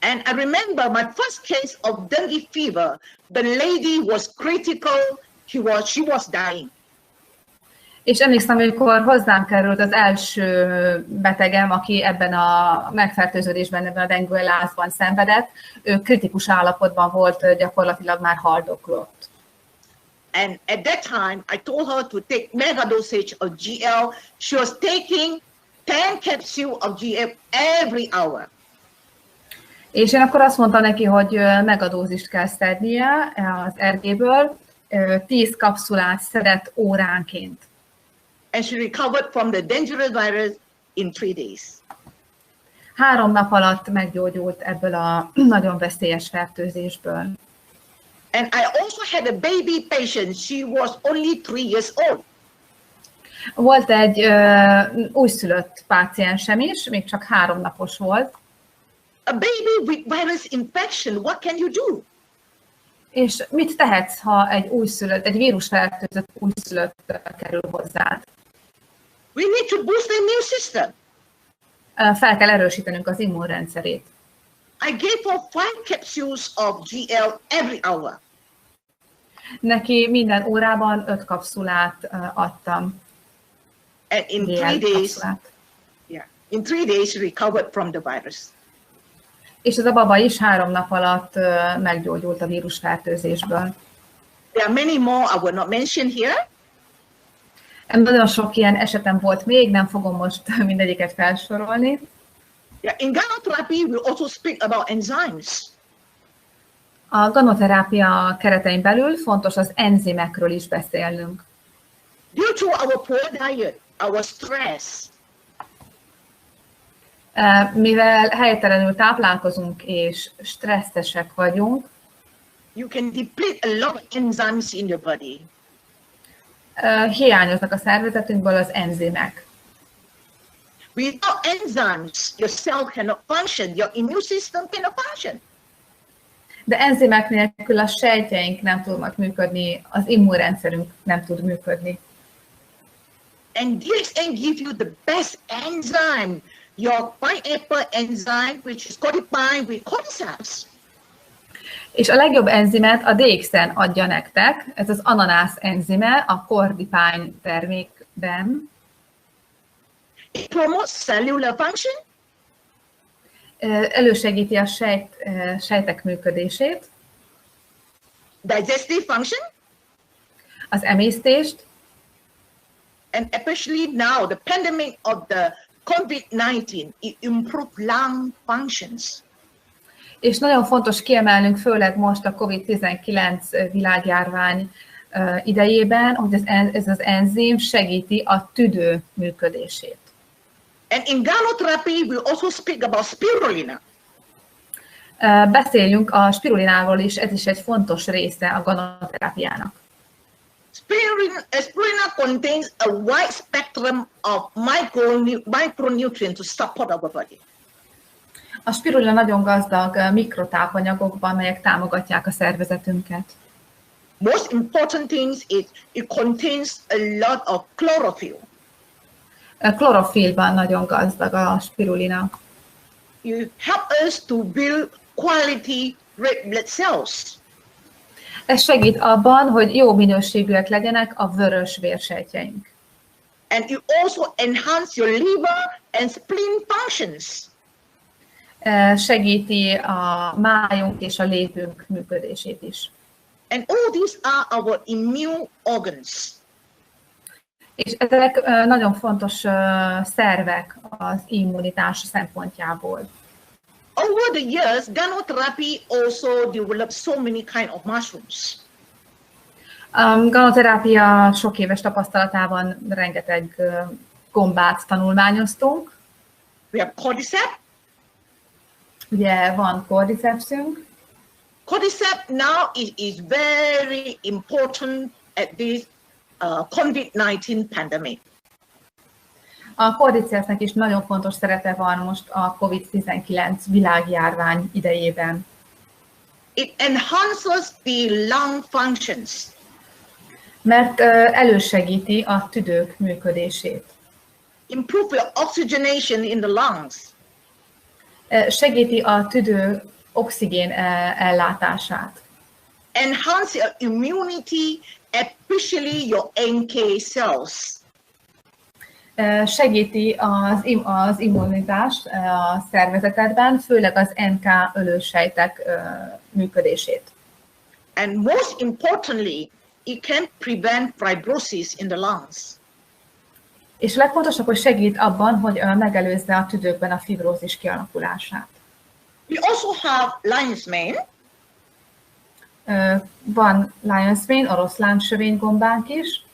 And I remember my first case of dengue fever. The lady was critical. She was dying. És emlékszem, amikor hozzám került az első betegem, aki ebben a megfertőződésben, ebben a dengue lázban szenvedett, ő kritikus állapotban volt, gyakorlatilag már haldoklott. And at that time, I told her to take mega dosage of GL. She was taking 10 capsules of GL every hour. És én akkor azt mondtam neki, hogy megadózist kell szednie az RG-ből, 10 kapszulát szedett óránként. And she recovered from the dangerous virus in 3 days. 3 nap alatt meggyógyult ebből a nagyon veszélyes fertőzésből. And I also had a baby patient. She was only 3 years old. Volt egy újszülött páciensem is, még csak 3 napos volt. A baby with virus infection, what can you do? És mit tehetsz, ha egy vírusfertőzött újszülött kerül hozzád? We need to boost the immune system. Fel kell erősítenünk az immunrendszerét. I gave her 5 capsules of GL every hour. Neki minden órában 5 kapszulát adtam. And in 3 days, she recovered from the virus. És ez a baba is 3 nap alatt meggyógyult a vírusfertőzésből. There are many more I will not mention here. Nagyon sok ilyen esetem volt még, nem fogom most mindegyiket felsorolni. Yeah, in Ganoterapy, we also speak about enzymes. A ganoterápia keretein belül fontos az enzimekről is beszélnünk. Due to our poor diet, our stress, mivel helytelenül táplálkozunk és stresszesek vagyunk, you can deplete a lot of enzymes in your body. Hiányoznak a szervezetünkből az enzimek. Without enzymes, your cell cannot function, your immune system cannot function. De enzimek nélkül a sejtjeink nem tudnak működni, az immunrendszerünk nem tud működni. And DXN gives you the best enzyme, your pineapple enzyme, which is codified with cordyceps. És a legjobb enzimet a DXN adja nektek, ez az ananász enzime a kordipány termékben. It promotes cellular function. Elősegíti a sejtek működését, Digestive function. az emésztést, And especially now, the pandemic of the COVID-19, it improved lung functions. és nagyon fontos kiemelnünk, főleg most a COVID-19 világjárvány idejében, hogy ez az enzim segíti a tüdő működését. And in Ganotherapy, we also speak about spirulina. Beszéljünk a spirulináról is, ez is egy fontos része a ganoterápiának. Spirulina contains a wide spectrum of micronutrients to support our body. A spirulina nagyon gazdag mikrotápanyagokban, melyek támogatják a szervezetünket. Most important things is it contains a lot of chlorophyll. A klorofilban nagyon gazdag a spirulina. You help us to build quality red blood cells. Ez segít abban, hogy jó minőségűek legyenek a vörös vérsejtjeink. And you also enhance your liver and spleen functions. Segíti a májunk és a lépünk működését is. And all these are our immune organs. És ezek nagyon fontos szervek az immunitás szempontjából. Over the years, Ganotherapy also developed so many kind of mushrooms. A ganoterápia sok éves tapasztalatában rengeteg gombát tanulmányoztunk. We have cordyceps. Ugye van cordycepsünk. Cordyceps now is very important at this COVID-19 pandemic. A cordycepsnek is nagyon fontos szerepe van most a COVID-19 világjárvány idejében. It enhances the lung functions. Mert elősegíti a tüdők működését. Improve your oxygenation in the lungs. Segíti a tüdő oxigén ellátását. Enhance your immunity, especially your NK cells. Segíti az immunitást a szervezetedben, főleg az NK ölősejtek működését. And most importantly, it can prevent fibrosis in the lungs. És legfontosabb, hogy segít abban, hogy megelőzze a tüdőkben a fibrózis kialakulását. We also have lion's mane. Van lion's mane, oroszlánsövénygombánk is.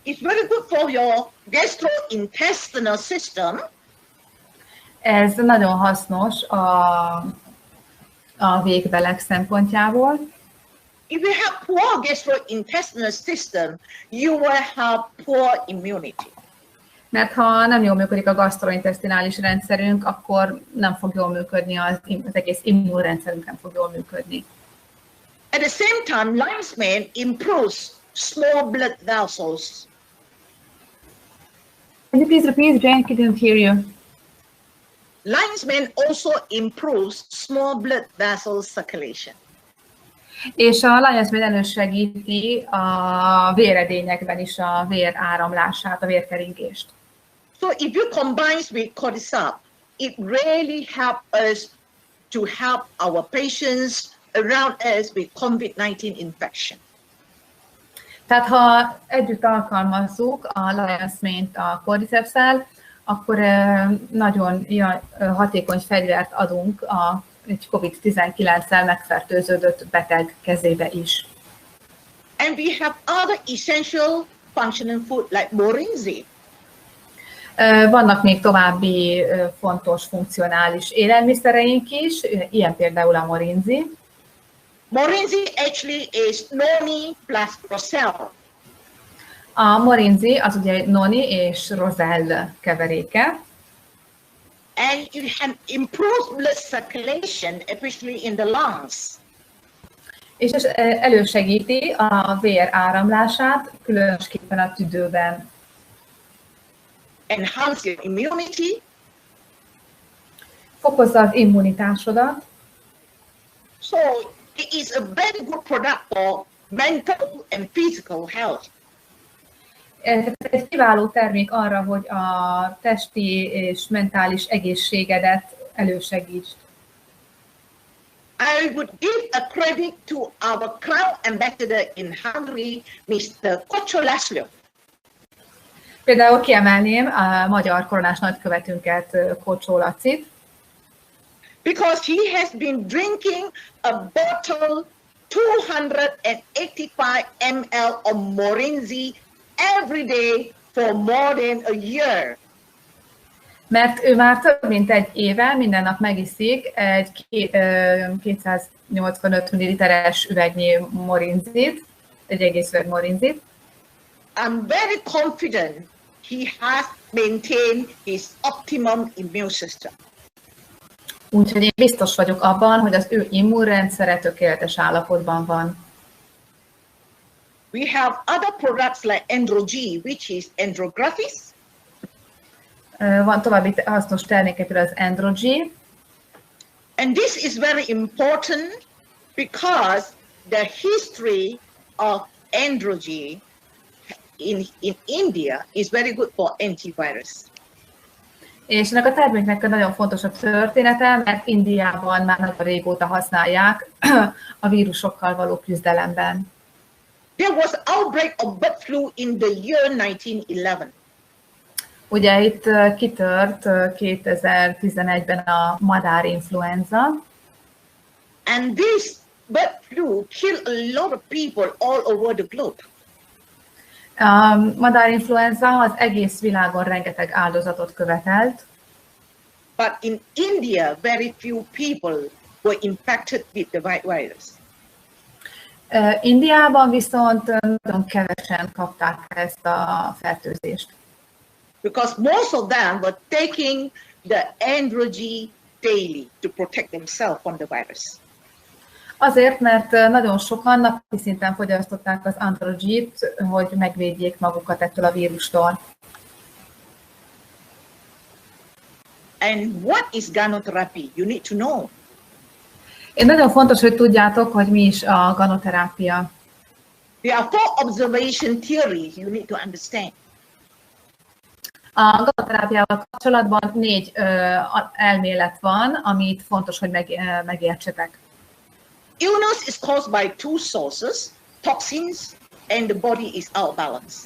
It's very good for your gastrointestinal system. Ez nagyon hasznos a végbeleg szempontjából. If you have poor gastrointestinal system, you will have poor immunity. Mert ha nem jól működik a gastrointestinális rendszerünk, akkor nem fog jól működni, az egész immunrendszerünk nem fog jól működni. At the same time, lion's mane improves small blood vessels. Can you please repeat, Jane? I didn't hear you. Lion's mane also improves small blood vessel circulation. És a lion's mane elősegíti a véredényekben is a vér áramlását, a vérkeringést. So if you combine with cordyceps, it really helps us to help our patients around us with COVID-19 infection. Tehát ha együtt alkalmazzuk a lion's mane-t a cordyceps-szel, akkor nagyon hatékony fegyvert adunk a egy COVID-19-szel megfertőződött beteg kezébe is. And we have other essential functioning food like morinzi. Vannak még további fontos, funkcionális élelmiszereink is, ilyen például a morinzi. Morinzi actually is noni plus roselle. A morinzi az ugye noni és rozell keveréke. And it can improve blood circulation, especially in the lungs. És ez elősegíti a vér áramlását, különösképpen a tüdőben. Enhance your immunity. Fokozza az immunitásodat. So it is a very good product for mental and physical health. Ez egy kiváló termék arra, hogy a testi és mentális egészségedet elősegítsd. I would give a credit to our Crown Ambassador in Hungary, Mr. Kocho László. Például kiemelném a magyar koronás nagykövetünket, Kocsó Lacit, because he has been drinking a bottle 285 ml of morinzi every day for more than a year. mert ő már több mint egy éve minden nap megiszik egy 285 ml-es üvegnyi morinzit, egy egész üveg morinzit. I'm very confident he has maintained his optimum immune system. Úgyhogy én biztos vagyok abban, hogy az ő immunrendszere tökéletes állapotban van. We have other products like Andro-G, which is andrographis. Van további hasznos terméke, például az Andro-G. And this is very important because the history of Andro-G in India is very good for antivirus. És ennek a terméknek nagyon fontos a története, mert Indiában már nagyon régóta használják a vírusokkal való küzdelemben. There was outbreak of bird flu in the year 1911. Ugye itt kitört 2011-ben a madárinfluenza. And this bird flu killed a lot of people all over the globe. A madárinfluenza az egész világon rengeteg áldozatot követelt. But in India, very few people were infected with the virus. Indiában viszont nagyon kevesen kapták ezt a fertőzést. Because most of them were taking the Andro-G daily to protect themselves from the virus. Azért, mert nagyon sokan napi szinten fogyasztották az Andro-G-t, hogy megvédjék magukat ettől a vírustól. And what is Ganotherapy? You need to know. Nagyon fontos, hogy tudjátok, hogy mi is a ganoterápia. There are 4 observation theories you need to understand. A ganoterápiával kapcsolatban 4 elmélet van, amit fontos, hogy megértsetek. Illness is caused by 2 sources, toxins and the body is out of balance.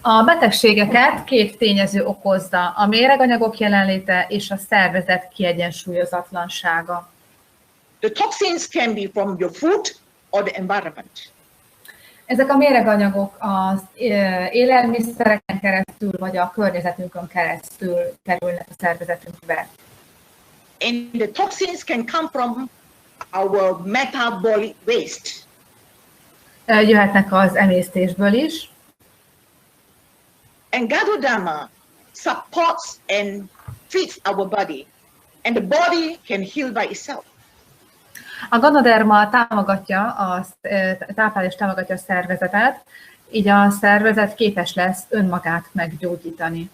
A betegségeket 2 tényező okozza, a méreganyagok jelenléte és a szervezet kiegyensúlyozatlansága. The toxins can be from your food or the environment. Ezek a méreganyagok az élelmiszereken keresztül, vagy a környezetünkön keresztül kerülnek a szervezetünkbe. And the toxins can come from our metabolic waste. Jöhetnek az emésztésből is. And Ganoderma supports and feeds our body, and the body can heal by itself. A Ganoderma táplál és támogatja a szervezetet, így a szervezet képes lesz önmagát meggyógyítani.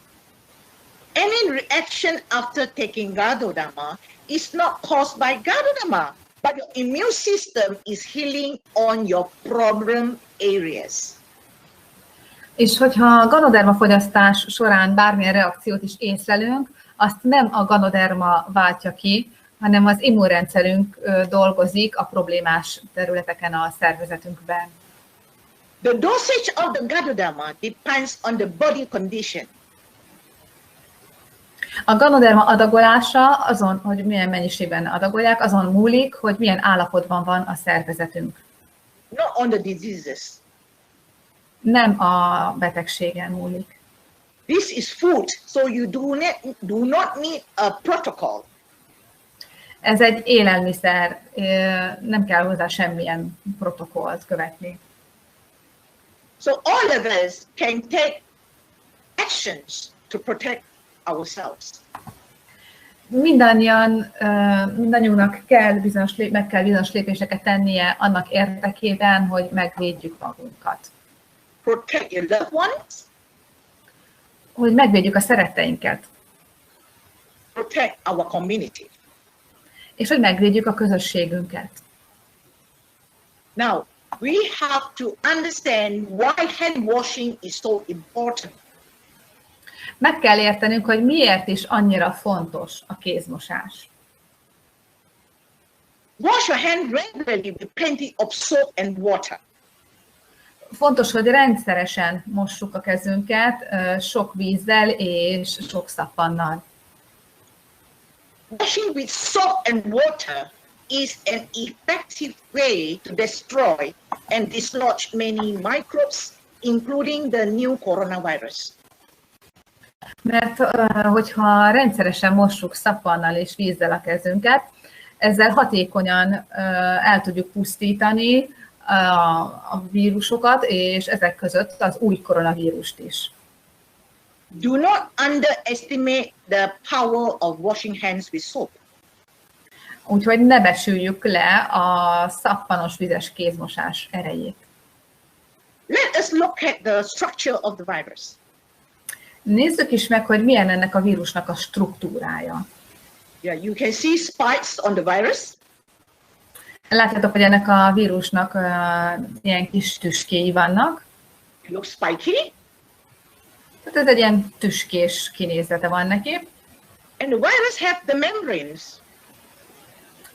Any reaction after taking Ganoderma is not caused by Ganoderma, but your immune system is healing on your problem areas. És hogyha a Ganoderma fogyasztás során bármilyen reakciót is észlelünk, azt nem a Ganoderma váltja ki, hanem az immunrendszerünk dolgozik a problémás területeken a szervezetünkben. The dosage of the Ganoderma depends on the body condition. A Ganoderma adagolása azon, hogy milyen mennyiségben adagolják, azon múlik, hogy milyen állapotban van a szervezetünk. Not on the diseases. Nem a betegségen múlik. This is food, so you do not need a protocol. Ez egy élelmiszer, nem kell hozzá semmilyen protokollt követni. So all of us can take actions to protect ourselves. Mindannyiunknak meg kell bizonyos lépéseket tennie annak érdekében, hogy megvédjük magunkat. Protect your loved ones. Hogy megvédjük a szeretteinket. Protect our community. És hogy megvédjük a közösségünket. Now, we have to understand why hand washing is so important. Meg kell értenünk, hogy miért is annyira fontos a kézmosás. Wash your hand regularly with plenty of soap and water. Fontos, hogy rendszeresen mossuk a kezünket sok vízzel és sok szappannal. Washing with soap and water is an effective way to destroy and dislodge many microbes, including the new coronavirus. Mert hogyha rendszeresen mossuk szappannal és vízzel a kezünket, ezzel hatékonyan el tudjuk pusztítani a vírusokat, és ezek között az új koronavírust is. Do not underestimate the power of washing hands with soap. Úgyhogy ne becsüljük le a szappanos vizes kézmosás erejét. Let us look at the structure of the virus. Nézzük is meg, hogy milyen ennek a vírusnak a struktúrája. Yeah, you can see spikes on the virus. Látjátok, hogy ennek a vírusnak ilyen kis tüskéi vannak. It looks spiky. Tehát ez egy ilyen tüskés kinézete van neki. And the virus have the membranes.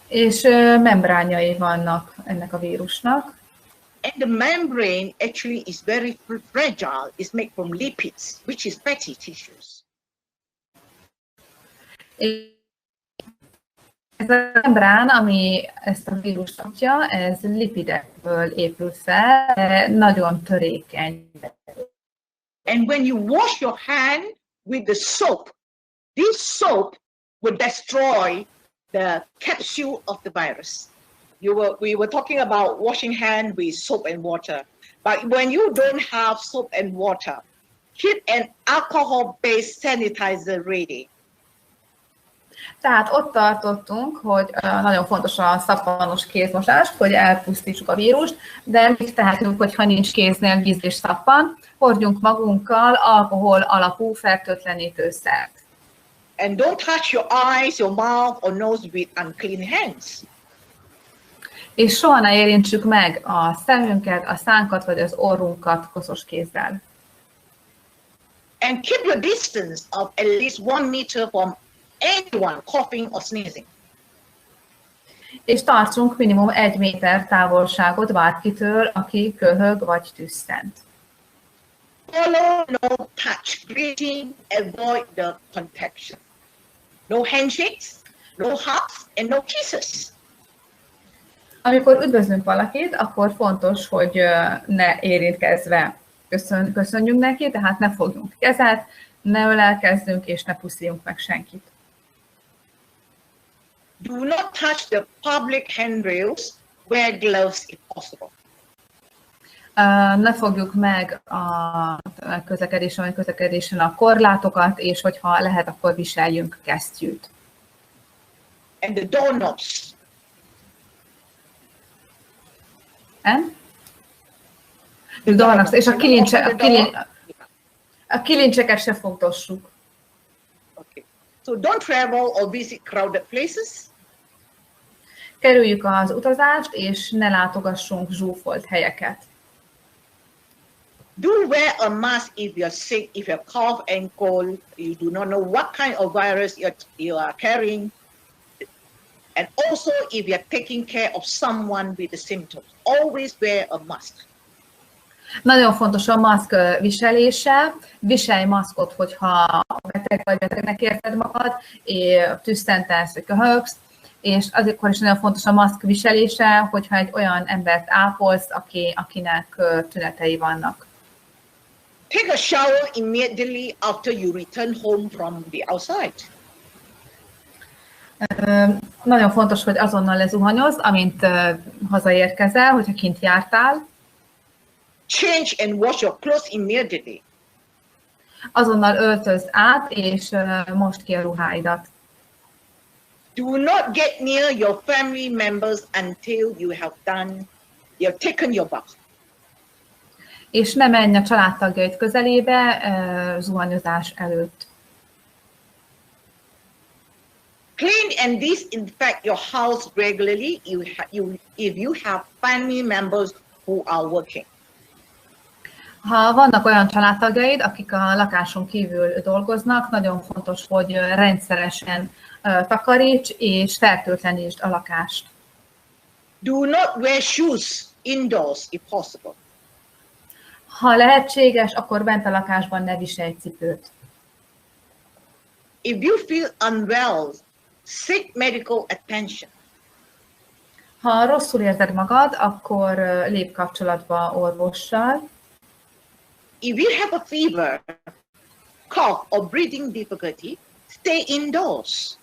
És membránjai vannak ennek a vírusnak. And the membrane actually is very fragile. It's made from lipids, which is fatty tissues. Ez a membrán, ami ezt a vírust adja, ez lipidekből épül fel, nagyon törékeny. And when you wash your hand with the soap, this soap will destroy the capsule of the virus. We were talking about washing hand with soap and water. But when you don't have soap and water, keep an alcohol-based sanitizer ready. Tehát ott tartottunk, hogy nagyon fontos a szappanos kézmosás, hogy elpusztítsuk a vírust, de mit tehetünk, hogyha nincs kéznél víz és szappan, hordjunk magunkkal alkohol alapú fertőtlenítőszert. And don't touch your eyes, your mouth or nose with unclean hands. És soha ne érintsük meg a szemünket, a szánkat vagy az orrunkat koszos kézzel. And keep your distance of at least 1 meter from anyone coughing or sneezing. És tartsunk minimum 1 méter távolságot bárkitől, aki köhög vagy tüsszent. Follow no touch greeting, avoid the contaction. No handshakes, no hugs and no kisses. Amikor üdvözlünk valakit, akkor fontos, hogy ne érintkezve köszönjünk neki, tehát ne fogjunk kezet, ne ölelkezzünk és ne puszíljunk meg senkit. Do not touch the public handrails, wear gloves if possible. Ne fogjuk meg a közlekedésen a korlátokat, és hogyha lehet, akkor viseljünk kesztyűt. And the doorknobs. És a kilincseket se fogdossuk. Okay. So don't travel or visit crowded places. Kerüljük az utazást, és ne látogassunk zsúfolt helyeket. Do wear a mask if you're sick, if you cough and cold, you do not know what kind of virus you are carrying. And also if you're taking care of someone with the symptoms, always wear a mask. Nagyon fontos a maszk viselése. Viselj maszkot, hogyha beteg vagy, betegnek érzed magad, és tüsszentesz, vagy köhögsz, és azért is nagyon fontos a maszk viselése, hogyha egy olyan embert ápolsz, akinek tünetei vannak. Take a shower immediately after you return home from the outside. Nagyon fontos, hogy azonnal lezuhanyoz, amint hazaérkezel, hogyha kint jártál. Change and wash your clothes immediately. Azonnal öltözz át, és mosd ki a ruháidat. Do not get near your family members until you have taken your bath. És ne menj a családtagjaid közelébe zuhanyozás előtt. Clean and disinfect your house regularly if you have family members who are working. Ha vannak olyan családtagjaid, akik a lakáson kívül dolgoznak, nagyon fontos, hogy rendszeresen takaríts és fertőtlenítsd a lakást. Do not wear shoes indoors if possible. Ha lehetséges, akkor bent a lakásban ne viselj cipőt. If you feel unwell, seek medical attention. Ha rosszul érzed magad, akkor lépj kapcsolatba orvossal. If you have a fever, cough or breathing difficulty, stay indoors.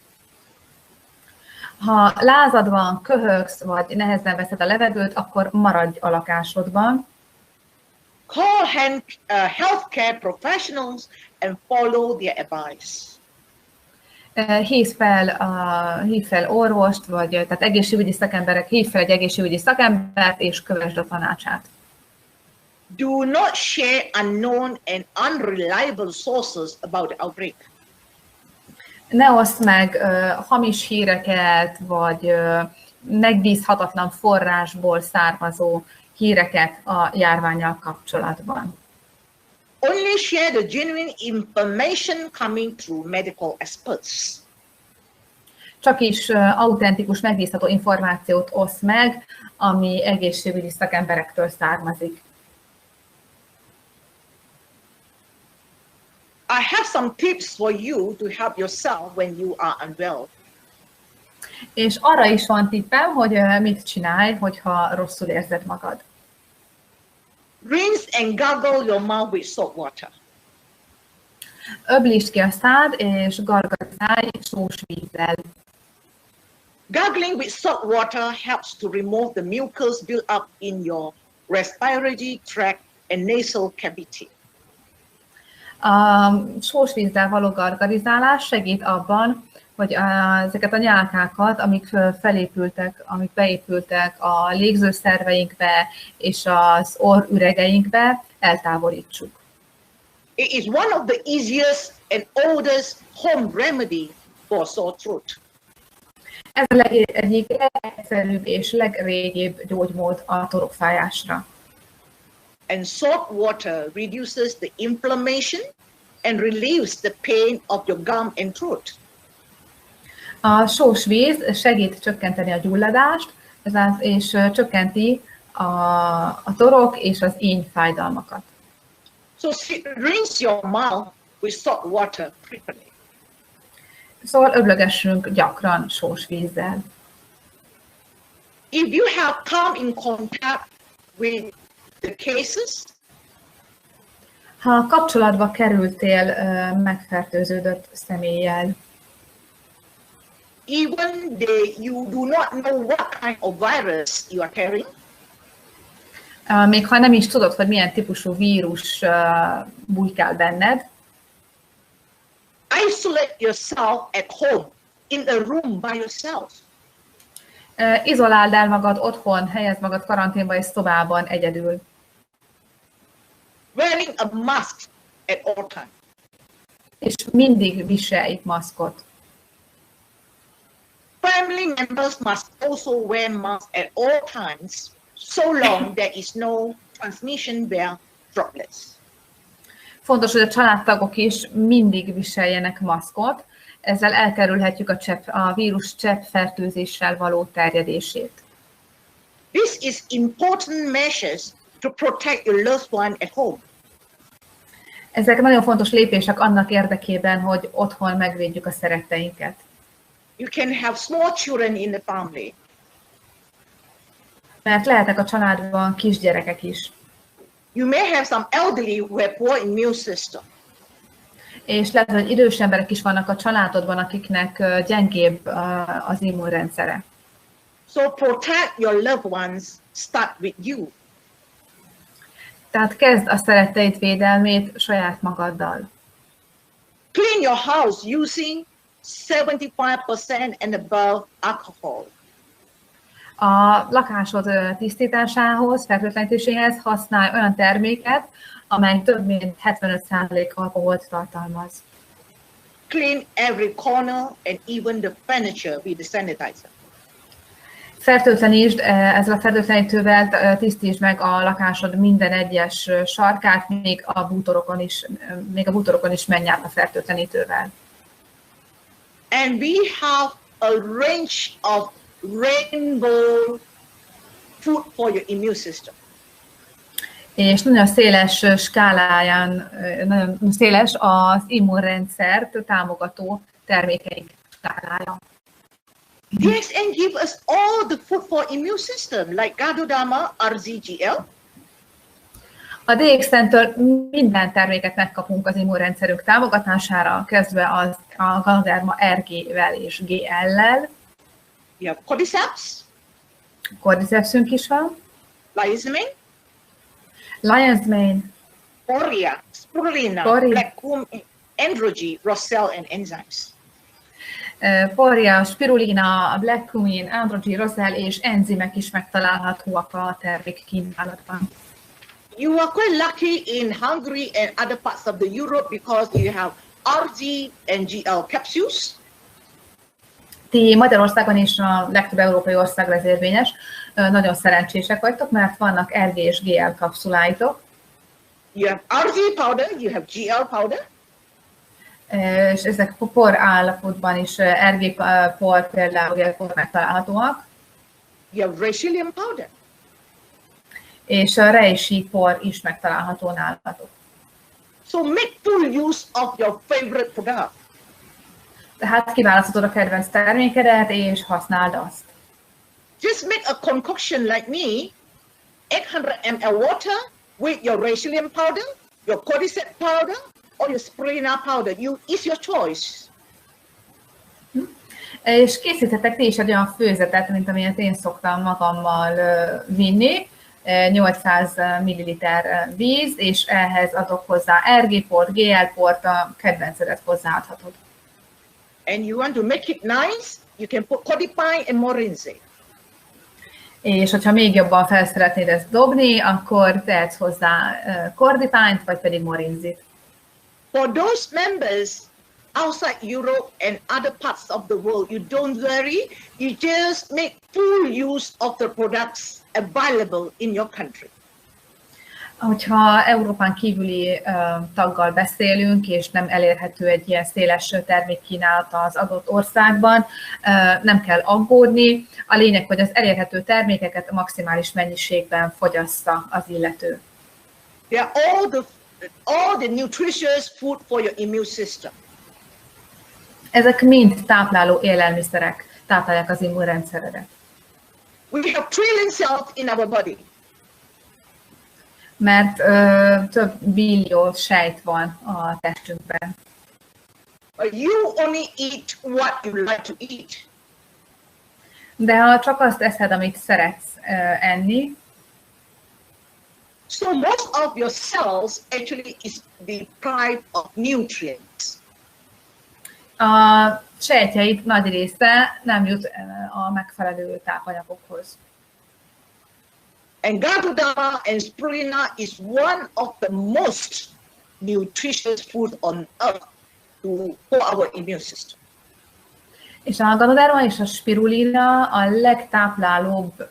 Ha lázad van, köhögsz, vagy nehezen veszed a levegőt, akkor maradj a lakásodban. Call healthcare professionals and follow their advice. Hívj fel orvost, vagy tehát egészségügyi szakemberek, hívj fel egy egészségügyi szakembert, és kövesd a tanácsát. Do not share unknown and unreliable sources about the outbreak. Ne oszd meg hamis híreket, vagy megbízhatatlan forrásból származó híreket a járvánnyal kapcsolatban. Only share the genuine information coming through medical experts. Csak is autentikus, megbízható információt oszd meg, ami egészségügyi szakemberektől származik. I have some tips for you to help yourself when you are unwell. És arra is van tippem, hogy mit csinálj, hogyha rosszul érzed magad. Rinse and gargle your mouth with salt water. Öblítsd ki a szád, és gargarizálj sós vízzel. Gargling with salt water helps to remove the mucus built up in your respiratory tract and nasal cavity. A sós vízzel való gargarizálás segít abban, hogy ezeket a nyálkákat, amik felépültek, amik beépültek a légzőszerveinkbe és az orrüregeinkbe, eltávolítsuk. It is one of the easiest and oldest home remedy for sore throat. Ez egyik legegyszerűbb és legrégibb gyógymód a torokfájásra. And salt water reduces the inflammation and relieves the pain of your gum and throat. A sós víz segít csökkenteni a gyulladást, és csökkenti a torok és az íny fájdalmakat. So rinse your mouth with salt water frequently. Szóval öblögessünk gyakran sós vízzel. If you have come in contact with the cases, ha kapcsolatba kerültél megfertőződött személlyel, even you do not know what kind of virus you are carrying, még ha nem is tudod, hogy milyen típusú vírus bujkál benned, isolate yourself at home in a room by yourself. Izoláld el magad otthon, helyezd magad karanténba egy szobában egyedül. Wearing a mask at all times. És mindig viselj maszkot. Family members must also wear masks at all times, so long there is no transmission via droplets. Fontos, hogy a családtagok is mindig viseljenek maszkot, ezzel elkerülhetjük a vírus cseppfertőzéssel való terjedését. This is important measures to protect your loved one at home. Ezek nagyon fontos lépések annak érdekében, hogy otthon megvédjük a szeretteinket. You can have small children in the family. Mert lehetnek a családban kisgyerekek is. You may have some elderly who have poor immune system. És lehet, hogy idős emberek is vannak a családodban, akiknek gyengébb az immunrendszere. So protect your loved ones, start with you. Tehát kezd a szeretteid védelmét saját magaddal. Clean your house using 75% and above alcohol. A lakásod tisztításához, fertőtlenítéséhez használj olyan terméket, amely több mint 75% alkoholt tartalmaz. Clean every corner and even the furniture with the sanitizer. Fertőtlenítsd, ezzel a fertőtlenítővel tisztítsd meg a lakásod minden egyes sarkát, még a bútorokon is menj át a fertőtlenítővel. And we have a range of rainbow food for your immune system. És nagyon széles skáláján, nagyon széles az immunrendszert támogató termékeink skálája. Yes, and give us all the food for immune system, like Ganoderma, RZGL. A DX-től minden terméket megkapunk az immunrendszerünk támogatására, kezdve a Ganoderma RG-vel és GL-lel. You have cordyceps, Cordycepsünk is van. Lion's mane, Lion's mane, Poria, Spirulina, Poria. Black Cumin, Androgy, Rossell, and enzymes. Poria, spirulina, black cumin, androgy, rosell és enzimek is megtalálhatóak a termék kínálatban. You are quite lucky in Hungary and other parts of the Europe because you have RG and GL capsules. Ti Magyarországon és a legtöbb európai országra ez érvényes. Nagyon szerencsések vagytok, mert vannak RG és GL kapszuláitok. You have RG powder, you have GL powder. És ezek por állapotban is RG por például por megtalálhatóak. You have Reishi powder. És a reishi por is megtalálható nálatok. So make full use of your favorite product. Tehát kiválaszthatod a kedvenc termékedet, és használd azt. Just make a concoction like me, 800 ml water with your Reishi powder, your cordyceps powder, or your spirulina powder. It's your choice. És készíthetek ti is egy olyan főzetet, mint amilyet én szoktam magammal vinni, 800 ml víz, és ehhez adok hozzá RG-port, GL-port, a kedvencedet hozzáadhatod. And you want to make it nice, you can put codipine and morinze. És hogyha még jobban fel szeretnéd ezt dobni, akkor tehetsz hozzá kordipányt, vagy pedig morinzit. For those members outside Europe and other parts of the world, you don't worry, you just make full use of the products available in your country. Hogyha Európán kívüli taggal beszélünk, és nem elérhető egy ilyen széles termékkínálata az adott országban, nem kell aggódni. A lényeg, hogy az elérhető termékeket maximális mennyiségben fogyassza az illető. They are all the nutritious food for your immune system. Ezek mind tápláló élelmiszerek, táplálják az immunrendszeredet. We have trillion cells in our body. Mert több billió sejt van a testünkben. But you only eat what you like to eat. De ha csak azt eszed, amit szeretsz enni, so most of your cells actually is deprived of nutrients. A sejtjeid nagy része nem jut a megfelelő tápanyagokhoz. And Ganoderma and spirulina is one of the most nutritious food on earth for our immune system. És a Ganoderma és a spirulina a legtáplálóbb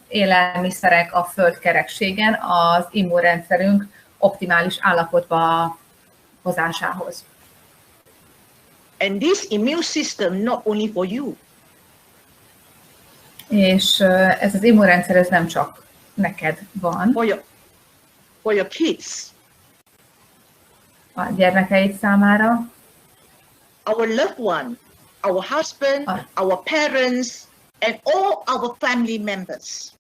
élelmiszerek a földkerekségen az immunrendszerünk optimális állapotba hozásához. And this immune system not only for you. És ez az immunrendszer ez nem csak neked van. For your kids. A gyermekeid számára. Our loved one, our husband, our parents, and all our family members.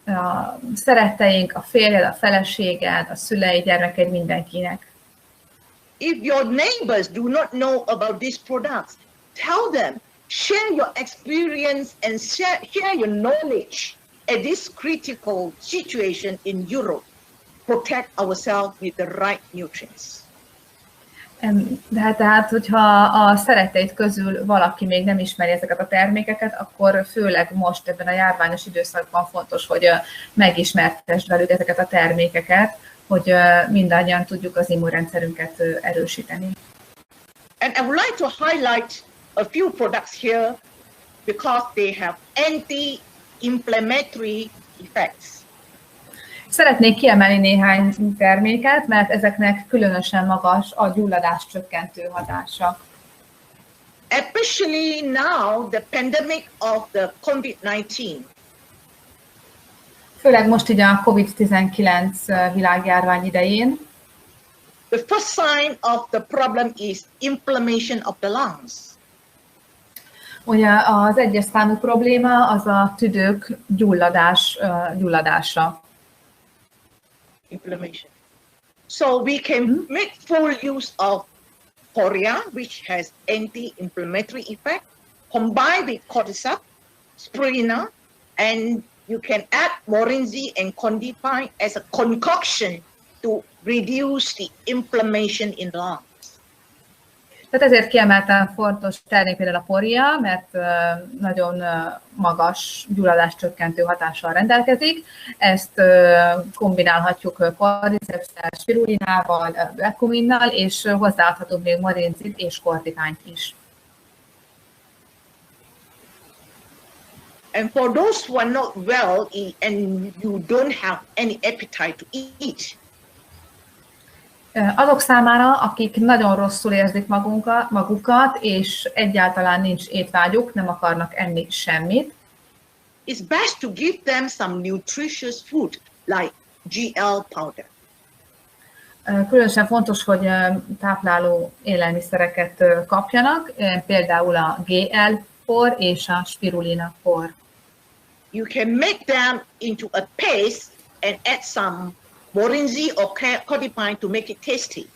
A szeretteink, a férjed, a feleséged, a szüleid, gyermekeid, mindenkinek. If your neighbors do not know about these products, tell them, share your experience and share your knowledge at this critical situation in Europe. Protect ourselves with the right nutrients. De tehát, hogyha a szeretteid közül valaki még nem ismeri ezeket a termékeket, akkor főleg most ebben a járványos időszakban fontos, hogy megismertesd velük ezeket a termékeket, hogy mindannyian tudjuk az immunrendszerünket erősíteni. And I would like to highlight a few products here because they have anti-inflammatory effects. Szeretnék kiemelni néhány terméket, mert ezeknek különösen magas a gyulladás csökkentő hatása. Especially now, the pandemic of the COVID-19. Főleg most így a COVID-19 világjárvány idején. The first sign of the problem is inflammation of the lungs. Ugye az egyes számú probléma az a tüdők gyulladása. Inflammation. So we can make full use of Poria, which has anti-inflammatory effect, combined with cordyceps, spirulina, and you can add morinzi and condify as a concoction to reduce the inflammation in the lungs. Tehát ezért kiemelten fontos termék például a Poria, mert nagyon magas gyulladáscsökkentő hatással rendelkezik. Ezt kombinálhatjuk cordycepssel, spirulinával, beccuminnal, és hozzáadhatunk még morinzit és kortikányt is. And for those who are not well and you don't have any appetite to eat, azok számára, akik nagyon rosszul érzik magukat, és egyáltalán nincs étvágyuk, nem akarnak enni semmit, it's best to give them some nutritious food like GL powder. Különösen fontos, hogy tápláló élelmiszereket kapjanak, például a GL por és a spirulina por. You can make them into a paste and add some morinzi or codifine to make it tasty.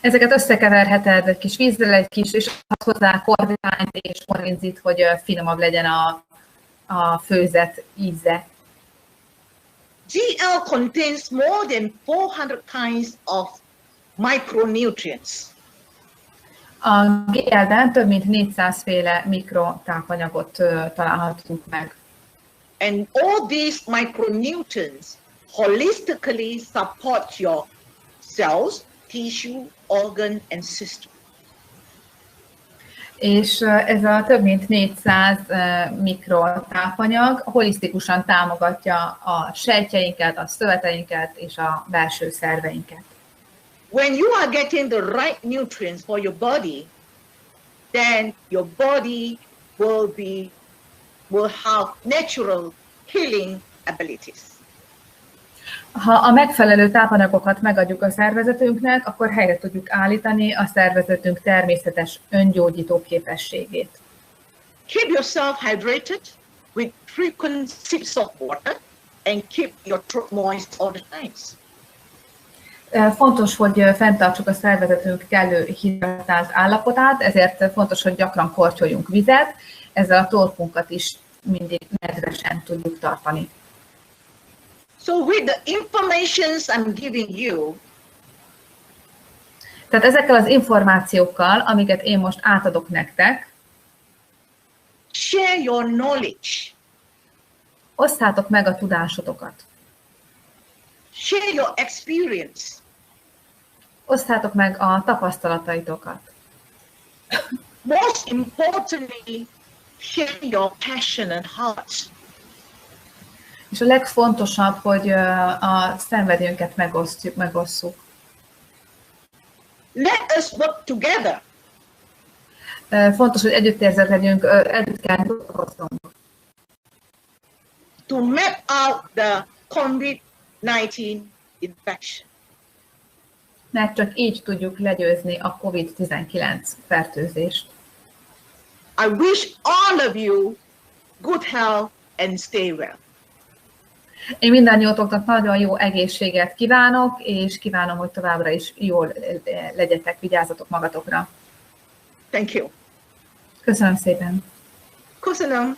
Ezeket összekeverheted egy kis vízzel, és hozzá korditányt és morinzit, hogy finomabb legyen a főzet íze. GL contains more than 400 kinds of micronutrients. A GL-ben több mint 400 féle mikrotápanyagot találhatunk meg. And all these micronutrients holistically support your cells, tissue, organ, and system. És ez a több mint 400 mikrotápanyag holisztikusan támogatja a sejtjeinket, a szöveteinket és a belső szerveinket. When you are getting the right nutrients for your body, then your body will have natural healing abilities. Ha a megfelelő tápanyagokat megadjuk a szervezetünknek, akkor helyre tudjuk állítani a szervezetünk természetes öngyógyító képességét. Keep yourself hydrated with frequent sips of water and keep your throat moist all the time. Fontos, hogy fenntartsuk a szervezetünk kellő hidratált állapotát, ezért fontos, hogy gyakran kortyoljunk vizet, ezzel a torkunkat is mindig nedvesen tudjuk tartani. So with the informations I'm giving you, tehát ezekkel az információkkal, amiket én most átadok nektek, share your knowledge. Osszátok meg a tudásotokat. Share your experience. Osszátok meg a tapasztalataitokat. Most importantly, share your passion and heart. És a legfontosabb, hogy a szenvedélyünket megosszuk. Let us work together. Fontos, hogy együttérzet legyünk, együtt kell dolgoznunk. to map out the COVID-19 infection. Mert csak így tudjuk legyőzni a COVID-19 fertőzést. I wish all of you good health and stay well. Én mindannyiótoknak nagyon jó egészséget kívánok, és kívánom, hogy továbbra is jól legyetek, vigyázzatok magatokra. Thank you. Köszönöm szépen. Köszönöm.